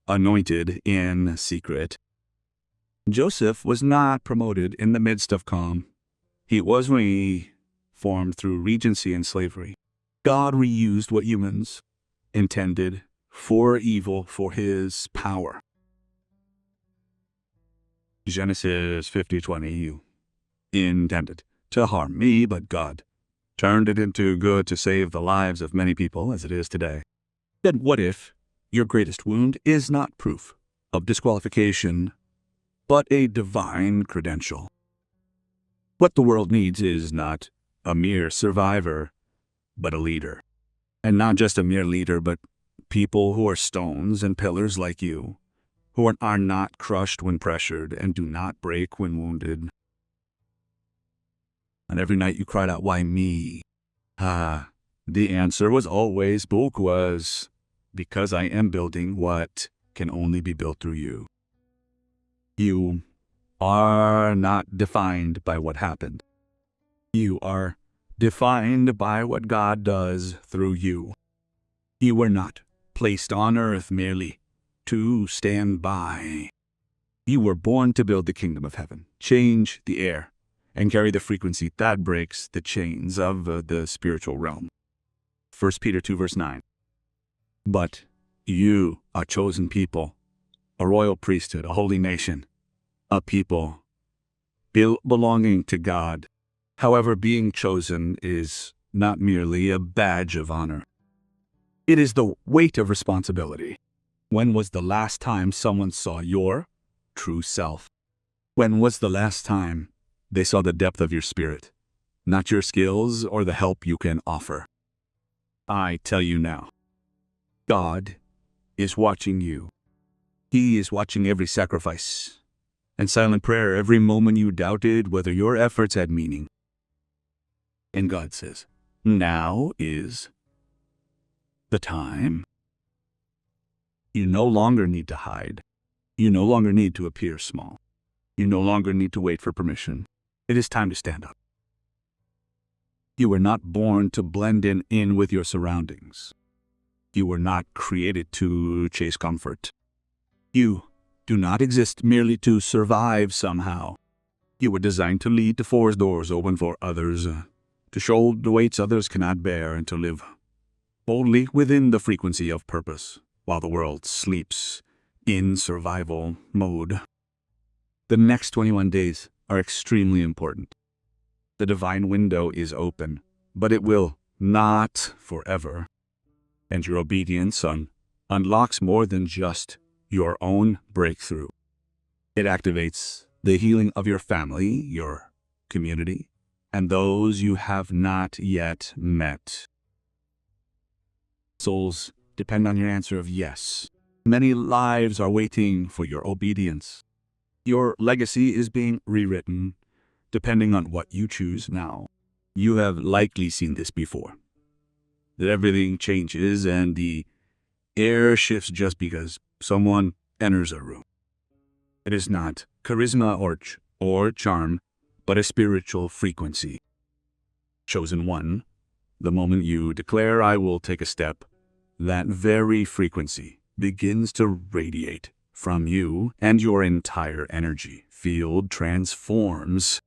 anointed in secret. Joseph was not promoted in the midst of calm. He was reformed through regency and slavery. God reused what humans intended for evil for his power. Genesis 50:20, you intended to harm me, but God turned it into good to save the lives of many people, as it is today. Then what if your greatest wound is not proof of disqualification, but a divine credential? What the world needs is not a mere survivor, but a leader. And not just a mere leader, but people who are stones and pillars like you, who are not crushed when pressured and do not break when wounded. And every night you cried out, why me? The answer was always, because I am building what can only be built through you. You are not defined by what happened. You are defined by what God does through you. You were not placed on earth merely to stand by. You were born to build the kingdom of heaven, change the air, and carry the frequency that breaks the chains of the spiritual realm. 1 Peter 2 verse 9. But you are chosen people, a royal priesthood, a holy nation, a people belonging to God. However, being chosen is not merely a badge of honor. It is the weight of responsibility. When was the last time someone saw your true self? When was the last time they saw the depth of your spirit, not your skills or the help you can offer? I tell you now, God is watching you. He is watching every sacrifice and silent prayer, every moment you doubted whether your efforts had meaning. And God says, now is the time. You no longer need to hide. You no longer need to appear small. You no longer need to wait for permission. It is time to stand up. You were not born to blend in with your surroundings. You were not created to chase comfort. You do not exist merely to survive somehow. You were designed to lead, to force doors open for others, to shoulder the weights others cannot bear, and to live boldly within the frequency of purpose while the world sleeps in survival mode. The next 21 days are extremely important. The divine window is open, but it will not forever. And your obedience unlocks more than just your own breakthrough. It activates the healing of your family, your community, and those you have not yet met. Souls depend on your answer of yes. Many lives are waiting for your obedience. Your legacy is being rewritten depending on what you choose now. You have likely seen this before. That everything changes and the air shifts just because someone enters a room. It is not charisma or charm, but a spiritual frequency. Chosen one, the moment you declare, I will take a step, that very frequency begins to radiate from you, and your entire energy field transforms.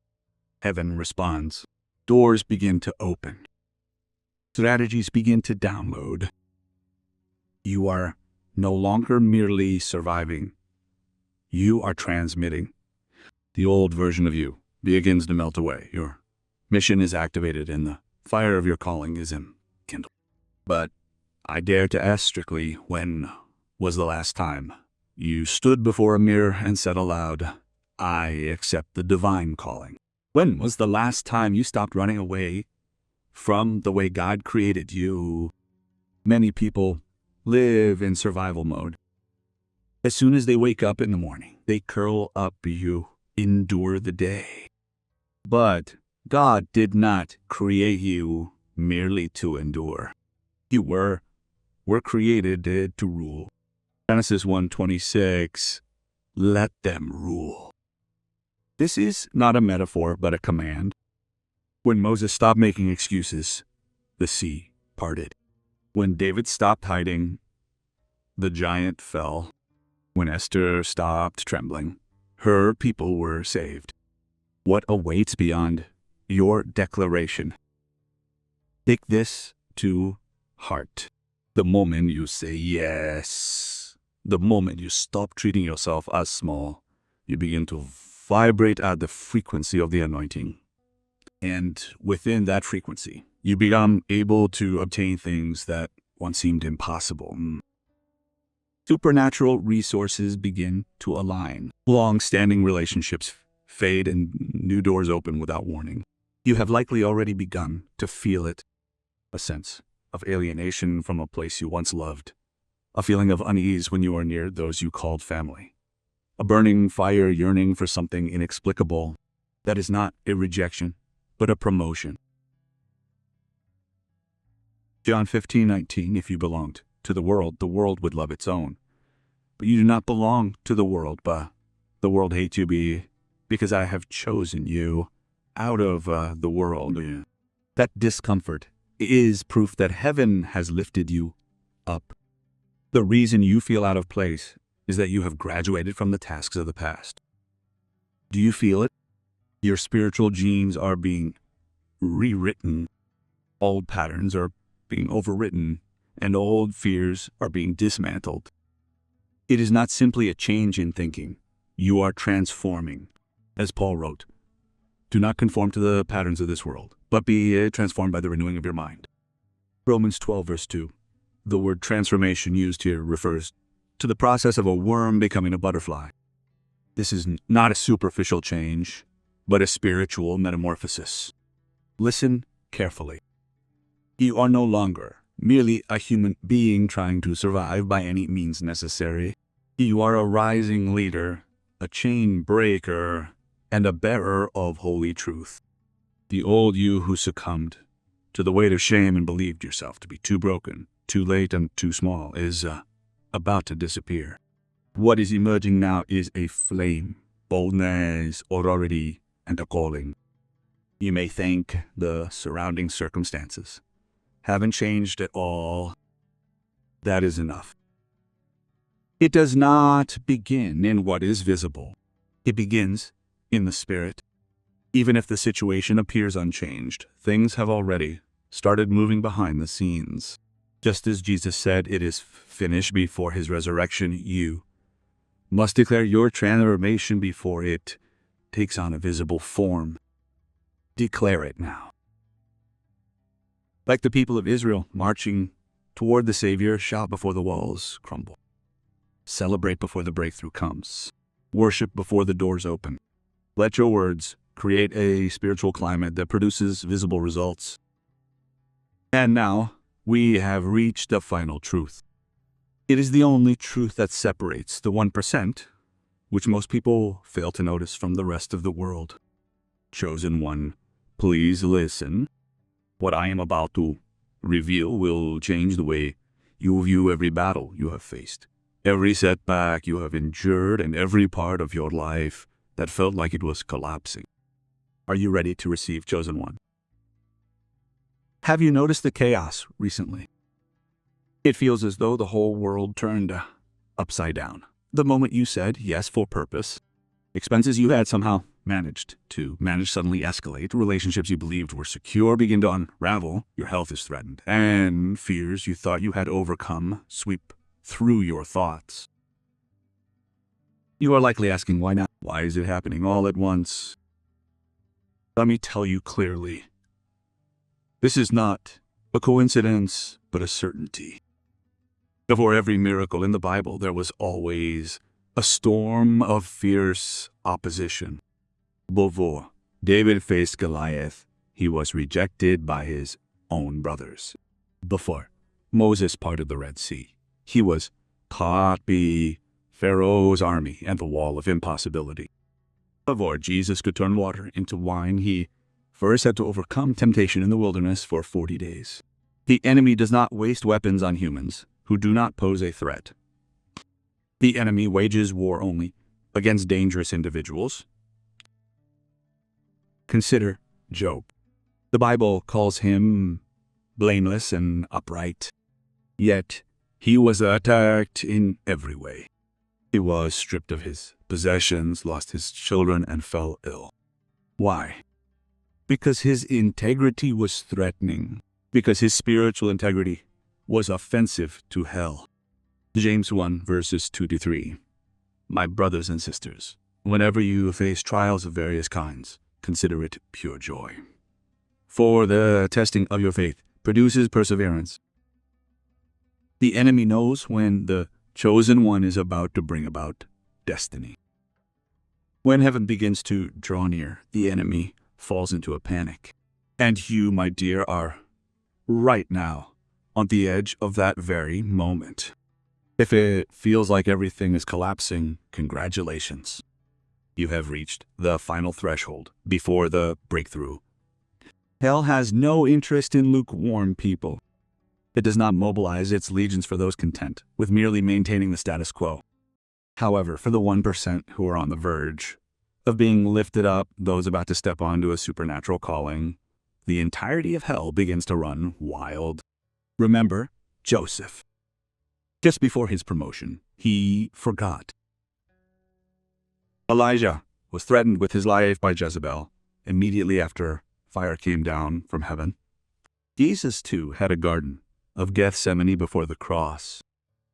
Heaven responds. Doors begin to open. Strategies begin to download. You are no longer merely surviving. You are transmitting. The old version of you begins to melt away. Your mission is activated and the fire of your calling is enkindled. But I dare to ask strictly, when was the last time you stood before a mirror and said aloud, I accept the divine calling? When was the last time you stopped running away from the way God created you? Many people live in survival mode. As soon as they wake up in the morning, they curl up, you endure the day. But God did not create you merely to endure. You were created to rule. Genesis 1:26, let them rule. This is not a metaphor, but a command. When Moses stopped making excuses, the sea parted. When David stopped hiding, the giant fell. When Esther stopped trembling, her people were saved. What awaits beyond your declaration? Take this to heart. The moment you say yes, the moment you stop treating yourself as small, you begin to vibrate at the frequency of the anointing. And within that frequency, you become able to obtain things that once seemed impossible. Supernatural resources begin to align. Long-standing relationships fade and new doors open without warning. You have likely already begun to feel it. A sense of alienation from a place you once loved. A feeling of unease when you are near those you called family. A burning fire yearning for something inexplicable. That is not a rejection, but a promotion. John 15:19, if you belonged to the world would love its own. But you do not belong to the world, but the world hates you because I have chosen you out of the world. That discomfort is proof that heaven has lifted you up. The reason you feel out of place is that you have graduated from the tasks of the past. Do you feel it? Your spiritual genes are being rewritten. Old patterns are being overwritten, and old fears are being dismantled. It is not simply a change in thinking. You are transforming. As Paul wrote, "Do not conform to the patterns of this world, but be transformed by the renewing of your mind." Romans 12, verse 2. The word transformation used here refers to the process of a worm becoming a butterfly. This is not a superficial change, but a spiritual metamorphosis. Listen carefully. You are no longer merely a human being trying to survive by any means necessary. You are a rising leader, a chain breaker, and a bearer of holy truth. The old you who succumbed to the weight of shame and believed yourself to be too broken, too late, and too small is about to disappear. What is emerging now is a flame, boldness, authority, and a calling. You may think the surrounding circumstances haven't changed at all. That is enough. It does not begin in what is visible. It begins in the spirit. Even if the situation appears unchanged, things have already started moving behind the scenes. Just as Jesus said it is finished before his resurrection, you must declare your transformation before it takes on a visible form. Declare it now. Like the people of Israel marching toward the Savior, shout before the walls crumble. Celebrate before the breakthrough comes. Worship before the doors open. Let your words create a spiritual climate that produces visible results. And now, we have reached the final truth. It is the only truth that separates the 1%, which most people fail to notice, from the rest of the world. Chosen one, please listen. What I am about to reveal will change the way you view every battle you have faced, every setback you have endured, and every part of your life that felt like it was collapsing. Are you ready to receive Chosen One? Have you noticed the chaos recently? It feels as though the whole world turned upside down. The moment you said yes for purpose, expenses you had somehow managed to suddenly escalate, relationships you believed were secure begin to unravel, your health is threatened, and fears you thought you had overcome sweep through your thoughts. You are likely asking, why now? Why is it happening all at once? Let me tell you clearly. This is not a coincidence, but a certainty. Before every miracle in the Bible, there was always a storm of fierce opposition. Before David faced Goliath, he was rejected by his own brothers. Before Moses parted the Red Sea, he was caught by Pharaoh's army and the wall of impossibility. Before Jesus could turn water into wine, he first had to overcome temptation in the wilderness for 40 days. The enemy does not waste weapons on humans who do not pose a threat. The enemy wages war only against dangerous individuals. Consider Job. The Bible calls him blameless and upright. Yet he was attacked in every way. He was stripped of his possessions, lost his children, and fell ill. Why? Because his integrity was threatening. Because his spiritual integrity was offensive to hell. James 1, verses 2-3. My brothers and sisters, whenever you face trials of various kinds, consider it pure joy. For the testing of your faith produces perseverance. The enemy knows when the chosen one is about to bring about destiny. When heaven begins to draw near, the enemy falls into a panic. And you, my dear, are right now on the edge of that very moment. If it feels like everything is collapsing, congratulations. You have reached the final threshold before the breakthrough. Hell has no interest in lukewarm people. It does not mobilize its legions for those content with merely maintaining the status quo. However, for the 1% who are on the verge of being lifted up, those about to step onto a supernatural calling, the entirety of hell begins to run wild. Remember Joseph. Just before his promotion, he forgot. Elijah was threatened with his life by Jezebel immediately after fire came down from heaven. Jesus, too, had a garden of Gethsemane before the cross.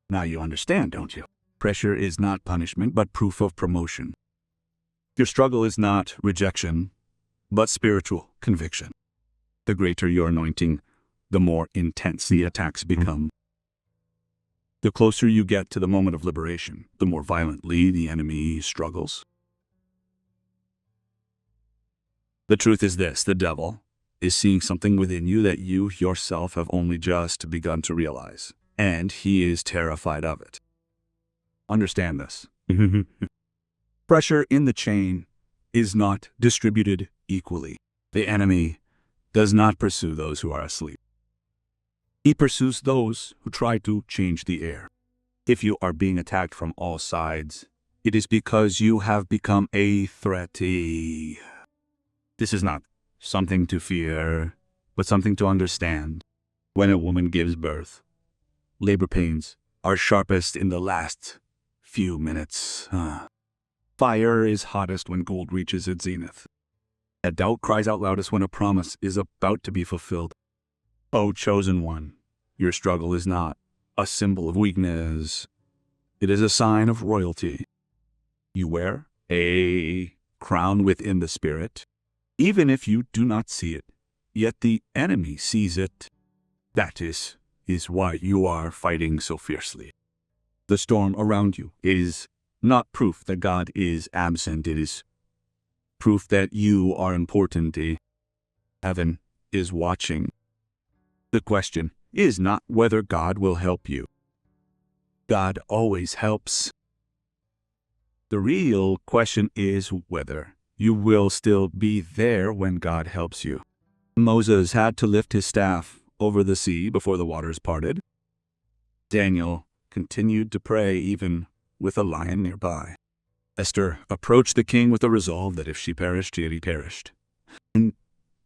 Now you understand, don't you? Pressure is not punishment, but proof of promotion. Your struggle is not rejection, but spiritual conviction. The greater your anointing, the more intense the attacks become. The closer you get to the moment of liberation, the more violently the enemy struggles. The truth is this: the devil is seeing something within you that you yourself have only just begun to realize, and he is terrified of it. Understand this. Pressure in the chain is not distributed equally. The enemy does not pursue those who are asleep. He pursues those who try to change the air. If you are being attacked from all sides, it is because you have become a threat. This is not something to fear, but something to understand. When a woman gives birth, labor pains are sharpest in the last few minutes. Fire is hottest when gold reaches its zenith. A doubt cries out loudest when a promise is about to be fulfilled. O chosen one, your struggle is not a symbol of weakness. It is a sign of royalty. You wear a crown within the Spirit, even if you do not see it, yet the enemy sees it. That is why you are fighting so fiercely. The storm around you is not proof that God is absent. It is proof that you are important. Heaven is watching. The question is not whether God will help you. God always helps. The real question is whether you will still be there when God helps you. Moses had to lift his staff over the sea before the waters parted. Daniel continued to pray even with a lion nearby. Esther approached the king with a resolve that if she perished, he perished. And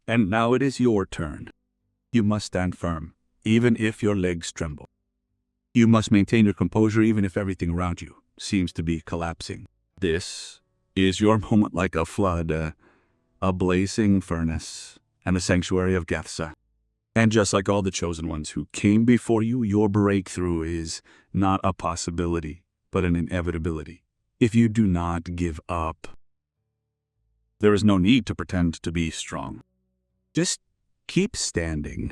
now it is your turn. You must stand firm, even if your legs tremble. You must maintain your composure even if everything around you seems to be collapsing. This is your moment, like a flood, a blazing furnace, and a sanctuary of Gethsemane. And just like all the chosen ones who came before you, your breakthrough is not a possibility, but an inevitability. If you do not give up, there is no need to pretend to be strong. Just keep standing.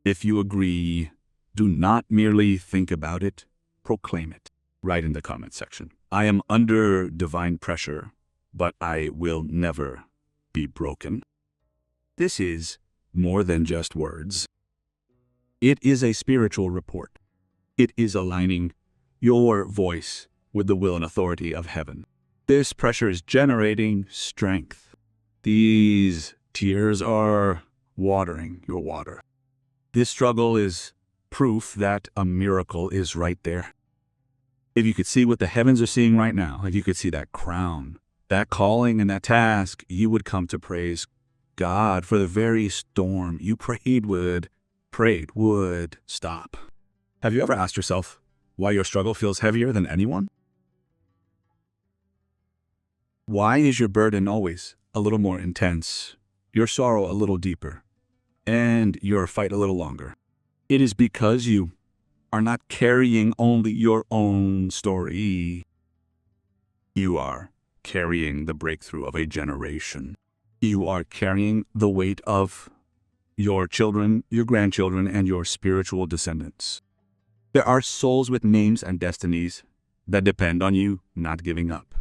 If you agree, do not merely think about it, proclaim it. Write in the comment section. I am under divine pressure, but I will never be broken. This is more than just words. It is a spiritual report. It is aligning your voice with the will and authority of heaven. This pressure is generating strength. These tears are watering your water. This struggle is proof that a miracle is right there. If you could see what the heavens are seeing right now, if you could see that crown, that calling and that task, you would come to praise God for the very storm you prayed would stop. Have you ever asked yourself why your struggle feels heavier than anyone? Why is your burden always a little more intense, your sorrow a little deeper, and your fight a little longer? It is because you are not carrying only your own story. You are carrying the breakthrough of a generation. You are carrying the weight of your children, your grandchildren, and your spiritual descendants. There are souls with names and destinies that depend on you not giving up.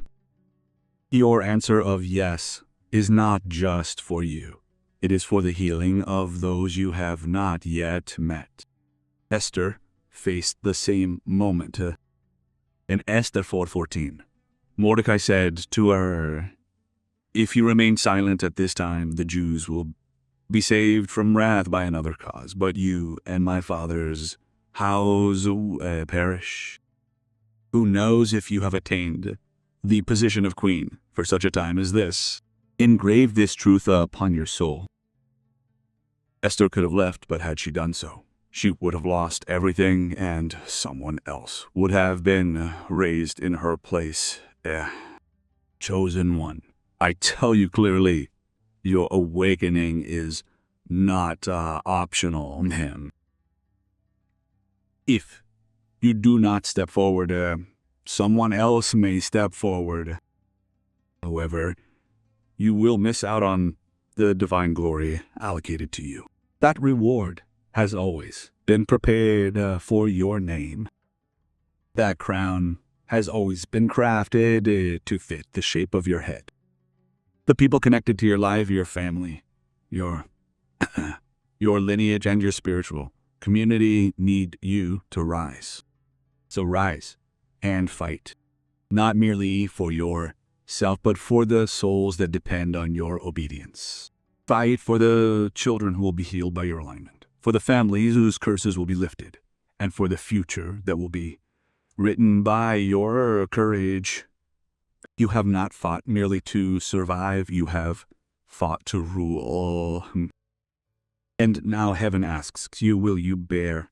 Your answer of yes is not just for you. It is for the healing of those you have not yet met. Esther faced the same moment. In Esther 4:14, Mordecai said to her, "If you remain silent at this time, the Jews will be saved from wrath by another cause, but you and my father's house perish." Who knows if you have attained the position of queen for such a time as this? Engrave this truth upon your soul. Esther could have left, but had she done so, She would have lost everything, and someone else would have been raised in her place. Chosen one. I tell you clearly, your awakening is not optional. If you do not step forward, someone else may step forward. However, you will miss out on the divine glory allocated to you. That reward has always been prepared for your name. That crown has always been crafted to fit the shape of your head. The people connected to your life, your family, your lineage, and your spiritual community need you to rise. So rise and fight, not merely for yourself, but for the souls that depend on your obedience. Fight for the children who will be healed by your alignment, for the families whose curses will be lifted, and for the future that will be written by your courage. You have not fought merely to survive, you have fought to rule. And now heaven asks you, will you bear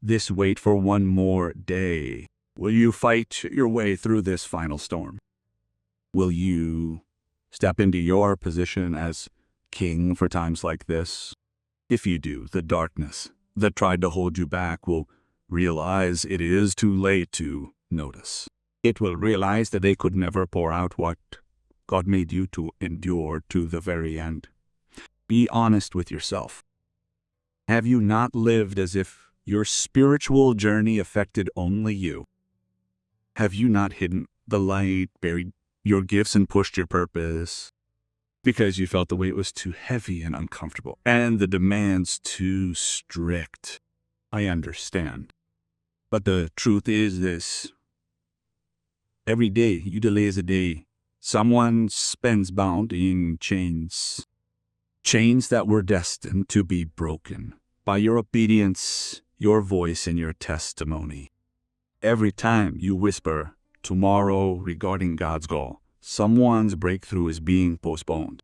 this weight for one more day? Will you fight your way through this final storm? Will you step into your position as king for times like this? If you do, the darkness that tried to hold you back will realize it is too late to notice. It will realize that they could never pour out what God made you to endure to the very end. Be honest with yourself. Have you not lived as if your spiritual journey affected only you? Have you not hidden the light, buried your gifts, and pushed your purpose because you felt the weight was too heavy and uncomfortable and the demands too strict? I understand. But the truth is this. Every day you delay is a day someone spends bound in chains. Chains that were destined to be broken by your obedience, your voice, and your testimony. Every time you whisper tomorrow regarding God's goal, someone's breakthrough is being postponed.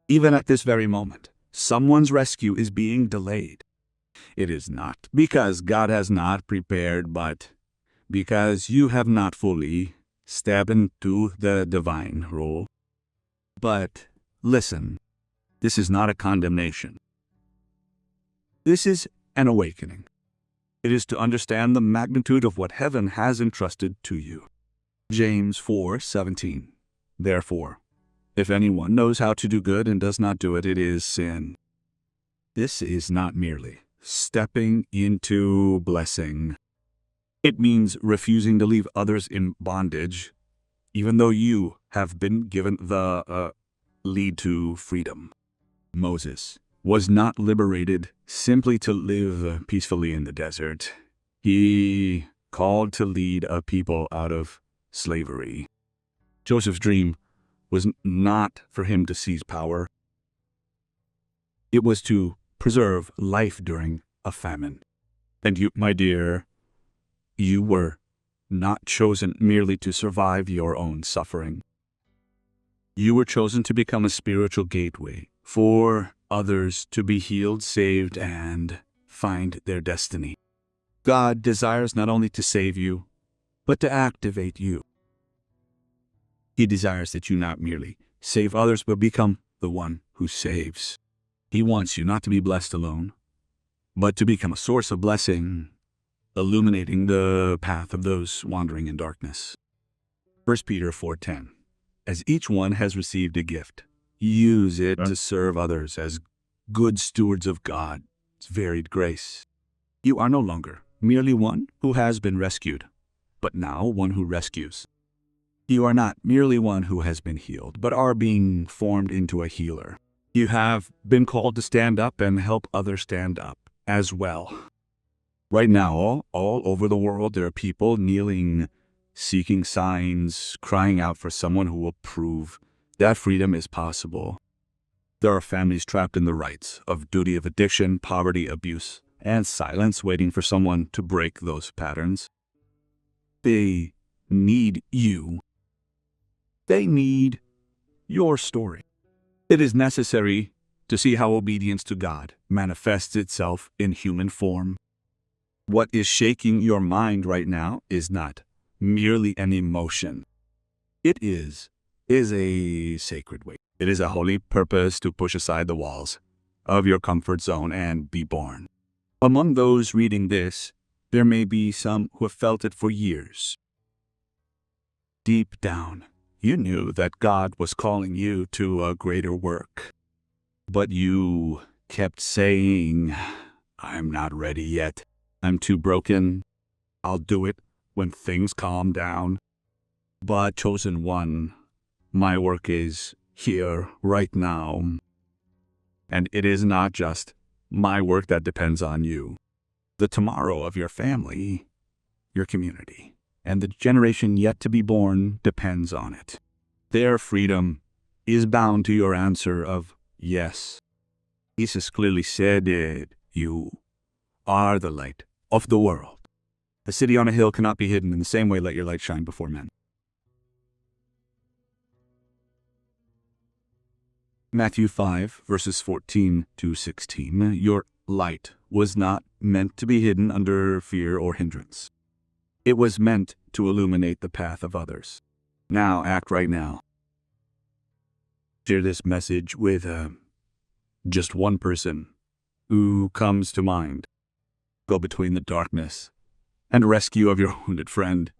Even at this very moment, someone's rescue is being delayed. It is not because God has not prepared, but because you have not fully stepped into the divine role. But listen, this is not a condemnation. This is an awakening. It is to understand the magnitude of what heaven has entrusted to you. James 4:17. Therefore, if anyone knows how to do good and does not do it, it is sin. This is not merely stepping into blessing. It means refusing to leave others in bondage, even though you have been given the lead to freedom. Moses was not liberated simply to live peacefully in the desert. He called to lead a people out of slavery. Joseph's dream was not for him to seize power. It was to preserve life during a famine. And you, my dear, you were not chosen merely to survive your own suffering. You were chosen to become a spiritual gateway for others to be healed, saved, and find their destiny. God desires not only to save you, but to activate you. He desires that you not merely save others, but become the one who saves. He wants you not to be blessed alone, but to become a source of blessing, illuminating the path of those wandering in darkness. 1 Peter 4:10. As each one has received a gift, use it to serve others as good stewards of God's varied grace. You are no longer merely one who has been rescued, but now one who rescues. You are not merely one who has been healed, but are being formed into a healer. You have been called to stand up and help others stand up as well. Right now, all over the world, there are people kneeling, seeking signs, crying out for someone who will prove that freedom is possible. There are families trapped in the rights of duty of addiction, poverty, abuse, and silence, waiting for someone to break those patterns. They need you. They need your story. It is necessary to see how obedience to God manifests itself in human form. What is shaking your mind right now is not merely an emotion. It is a sacred weight. It is a holy purpose to push aside the walls of your comfort zone and be born. Among those reading this, there may be some who have felt it for years. Deep down, you knew that God was calling you to a greater work. But you kept saying, I'm not ready yet. I'm too broken. I'll do it when things calm down. But chosen one, my work is here, right now. And it is not just my work that depends on you. The tomorrow of your family, your community, and the generation yet to be born depends on it. Their freedom is bound to your answer of yes. Jesus clearly said it. You are the light of the world. A city on a hill cannot be hidden. In the same way, let your light shine before men. Matthew 5, verses 14 to 16. Your light was not meant to be hidden under fear or hindrance. It was meant to illuminate the path of others. Now, act right now. Share this message with just one person who comes to mind. Go between the darkness and rescue of your wounded friend,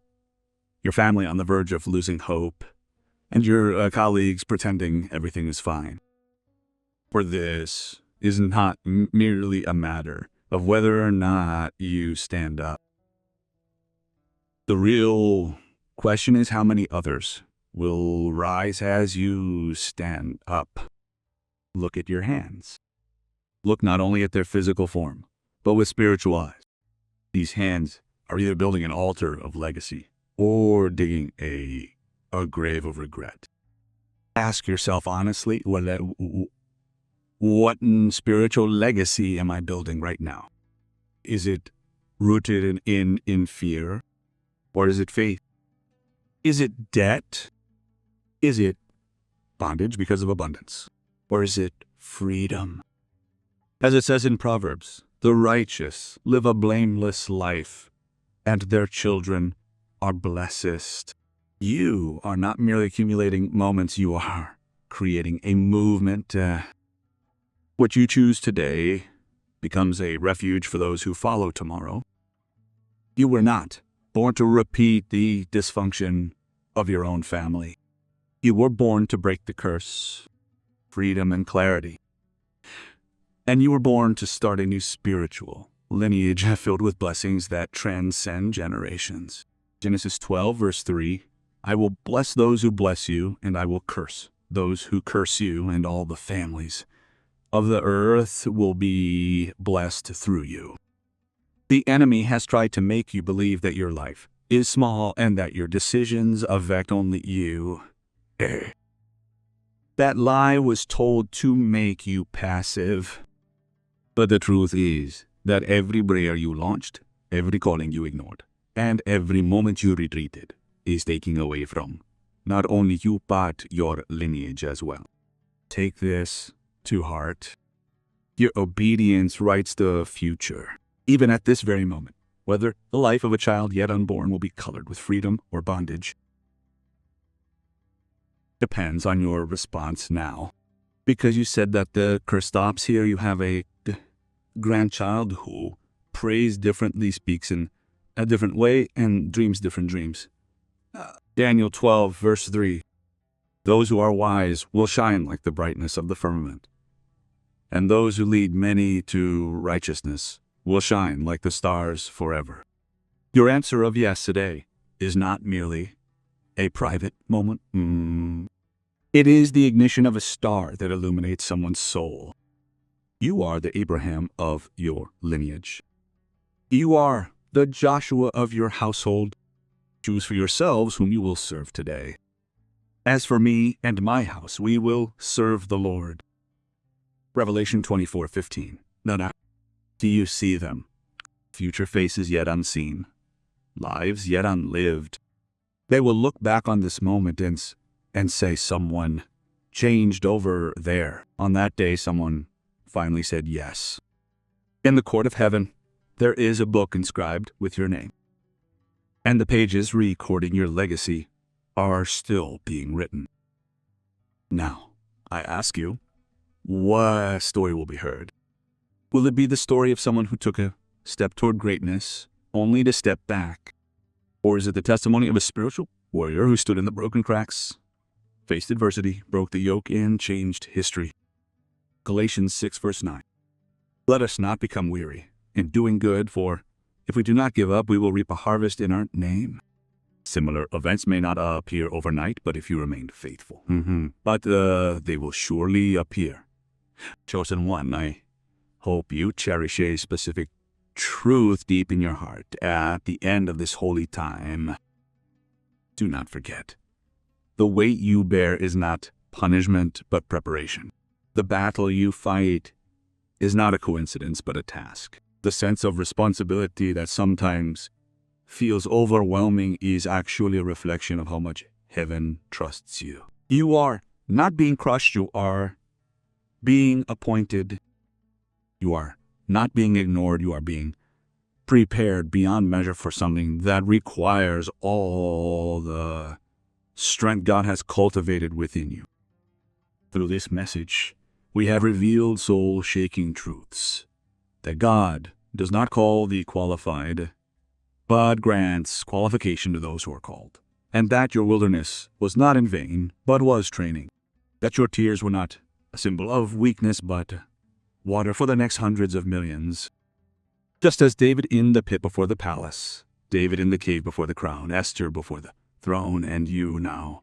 your family on the verge of losing hope, and your colleagues pretending everything is fine. For this is not merely a matter of whether or not you stand up. The real question is how many others will rise as you stand up. Look at your hands. Look not only at their physical form, but with spiritual eyes. These hands are either building an altar of legacy or digging a grave of regret. Ask yourself honestly, what spiritual legacy am I building right now? Is it rooted in fear? Or is it faith? Is it debt? Is it bondage because of abundance? Or is it freedom? As it says in Proverbs, the righteous live a blameless life, and their children are blessed. You are not merely accumulating moments, you are creating a movement. What you choose today becomes a refuge for those who follow tomorrow. You were not born to repeat the dysfunction of your own family. You were born to break the curse, freedom, and clarity. And you were born to start a new spiritual lineage filled with blessings that transcend generations. Genesis 12, verse 3, I will bless those who bless you, and I will curse those who curse you, and all the families of the earth will be blessed through you. The enemy has tried to make you believe that your life is small and that your decisions affect only you. That lie was told to make you passive. But the truth is that every prayer you launched, every calling you ignored, and every moment you retreated is taking away from not only you but your lineage as well. Take this to heart. Your obedience writes the future. Even at this very moment, whether the life of a child yet unborn will be colored with freedom or bondage depends on your response now. Because you said that the curse stops here, you have a grandchild who prays differently, speaks in a different way, and dreams different dreams. Daniel 12, verse 3, those who are wise will shine like the brightness of the firmament, and those who lead many to righteousness will shine like the stars forever. Your answer of yes today is not merely a private moment. It is the ignition of a star that illuminates someone's soul. You are the Abraham of your lineage. You are the Joshua of your household. Choose for yourselves whom you will serve today. As for me and my house, we will serve the Lord. Revelation 24:15. Now, do you see them? Future faces yet unseen, lives yet unlived. They will look back on this moment and say someone changed over there. On that day, someone finally said yes. In the court of heaven, there is a book inscribed with your name. And the pages recording your legacy are still being written. Now, I ask you, what story will be heard? Will it be the story of someone who took a step toward greatness only to step back? Or is it the testimony of a spiritual warrior who stood in the broken cracks, faced adversity, broke the yoke, and changed history? Galatians 6 verse 9. Let us not become weary in doing good, for if we do not give up, we will reap a harvest in our name. Similar events may not appear overnight, but if you remain faithful. But they will surely appear. Chosen one, I hope you cherish a specific truth deep in your heart at the end of this holy time. Do not forget, the weight you bear is not punishment, but preparation. The battle you fight is not a coincidence, but a task. The sense of responsibility that sometimes feels overwhelming is actually a reflection of how much heaven trusts you. You are not being crushed, you are being appointed. You are not being ignored, you are being prepared beyond measure for something that requires all the strength God has cultivated within you. Through this message, we have revealed soul-shaking truths that God does not call the qualified, but grants qualification to those who are called. And that your wilderness was not in vain, but was training. That your tears were not a symbol of weakness, but water for the next hundreds of millions. Just as David in the pit before the palace, David in the cave before the crown, Esther before the throne, and you now,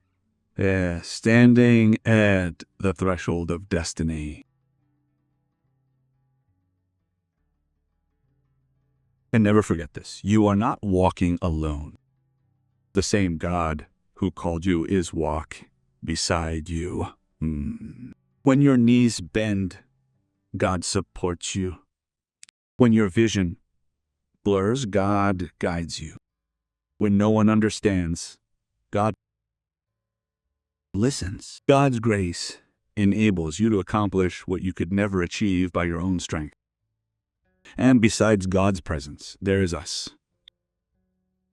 standing at the threshold of destiny. And never forget this, you are not walking alone. The same God who called you is walk beside you. When your knees bend, God supports you. When your vision blurs, God guides you. When no one understands, God listens. God's grace enables you to accomplish what you could never achieve by your own strength. And besides God's presence, there is us.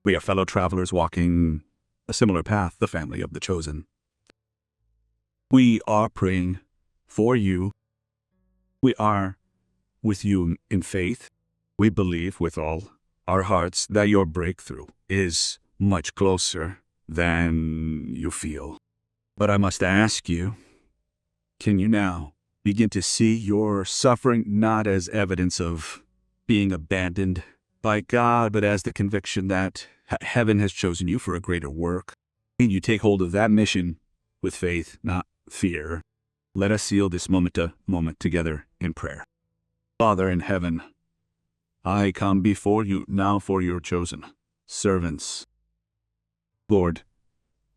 We are fellow travelers walking a similar path, the family of the chosen. We are praying for you. We are with you in faith. We believe with all our hearts that your breakthrough is much closer than you feel. But I must ask you, can you now begin to see your suffering not as evidence of being abandoned by God, but as the conviction that heaven has chosen you for a greater work? Can you take hold of that mission with faith, not fear? Let us seal this moment together in prayer. Father in heaven, I come before you now for your chosen servants. Lord,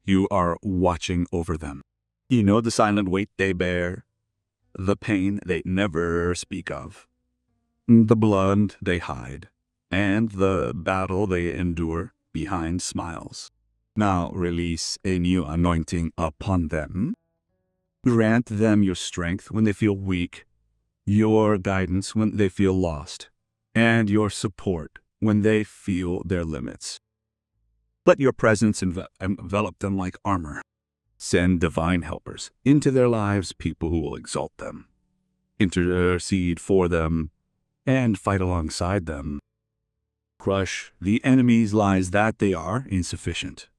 you are watching over them. You know the silent weight they bear, the pain they never speak of, the blood they hide, and the battle they endure behind smiles. Now release a new anointing upon them. Grant them your strength when they feel weak, your guidance when they feel lost, and your support when they feel their limits. Let your presence envelop them like armor. Send divine helpers into their lives, people who will exalt them, intercede for them, and fight alongside them. Crush the enemy's lies that they are insufficient.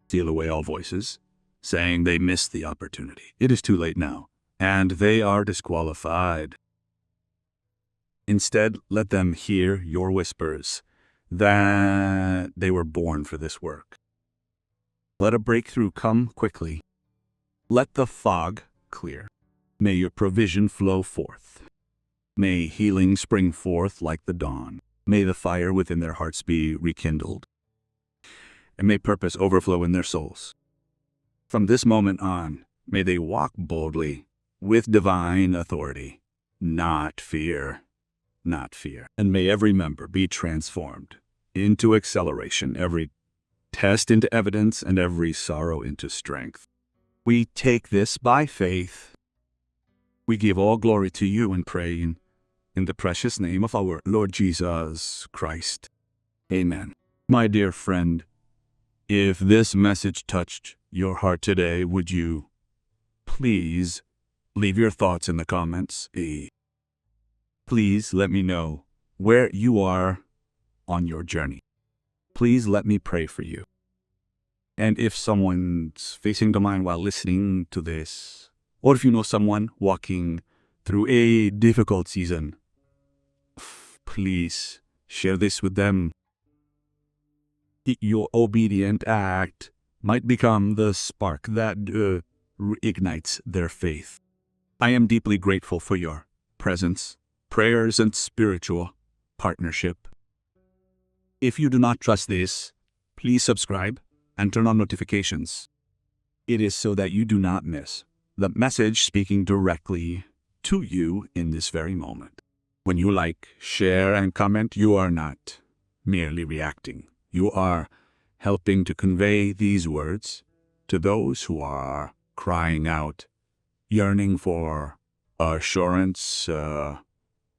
Steal away all voices, saying they missed the opportunity. It is too late now, and they are disqualified. Instead, let them hear your whispers that they were born for this work. Let a breakthrough come quickly. Let the fog clear. May your provision flow forth. May healing spring forth like the dawn. May the fire within their hearts be rekindled. And may purpose overflow in their souls. From this moment on, may they walk boldly with divine authority, not fear, not fear. And may every member be transformed into acceleration, every test into evidence, and every sorrow into strength. We take this by faith. We give all glory to you and pray in the precious name of our Lord Jesus Christ. Amen. My dear friend, if this message touched your heart today, would you please leave your thoughts in the comments? Please let me know where you are on your journey. Please let me pray for you. And if someone's facing the mind while listening to this, or if you know someone walking through a difficult season, please share this with them. Your obedient act might become the spark that reignites their faith. I am deeply grateful for your presence, prayers, and spiritual partnership. If you do not trust this, please subscribe and turn on notifications. It is so that you do not miss the message speaking directly to you in this very moment. When you like, share, and comment, you are not merely reacting. You are helping to convey these words to those who are crying out, yearning for assurance,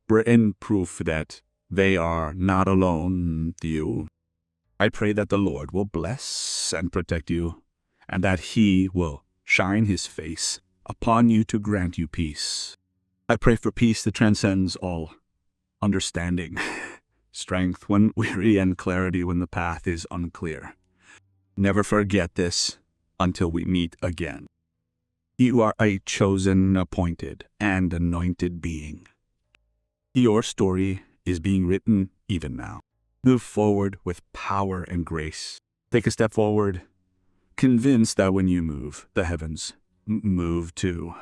written proof that they are not alone with you. I pray that the Lord will bless and protect you, and that He will shine His face upon you to grant you peace. I pray for peace that transcends all understanding, strength when weary, and clarity when the path is unclear. Never forget this until we meet again. You are a chosen, appointed, and anointed being. Your story is being written even now. Move forward with power and grace. Take a step forward, convinced that when you move, the heavens move too.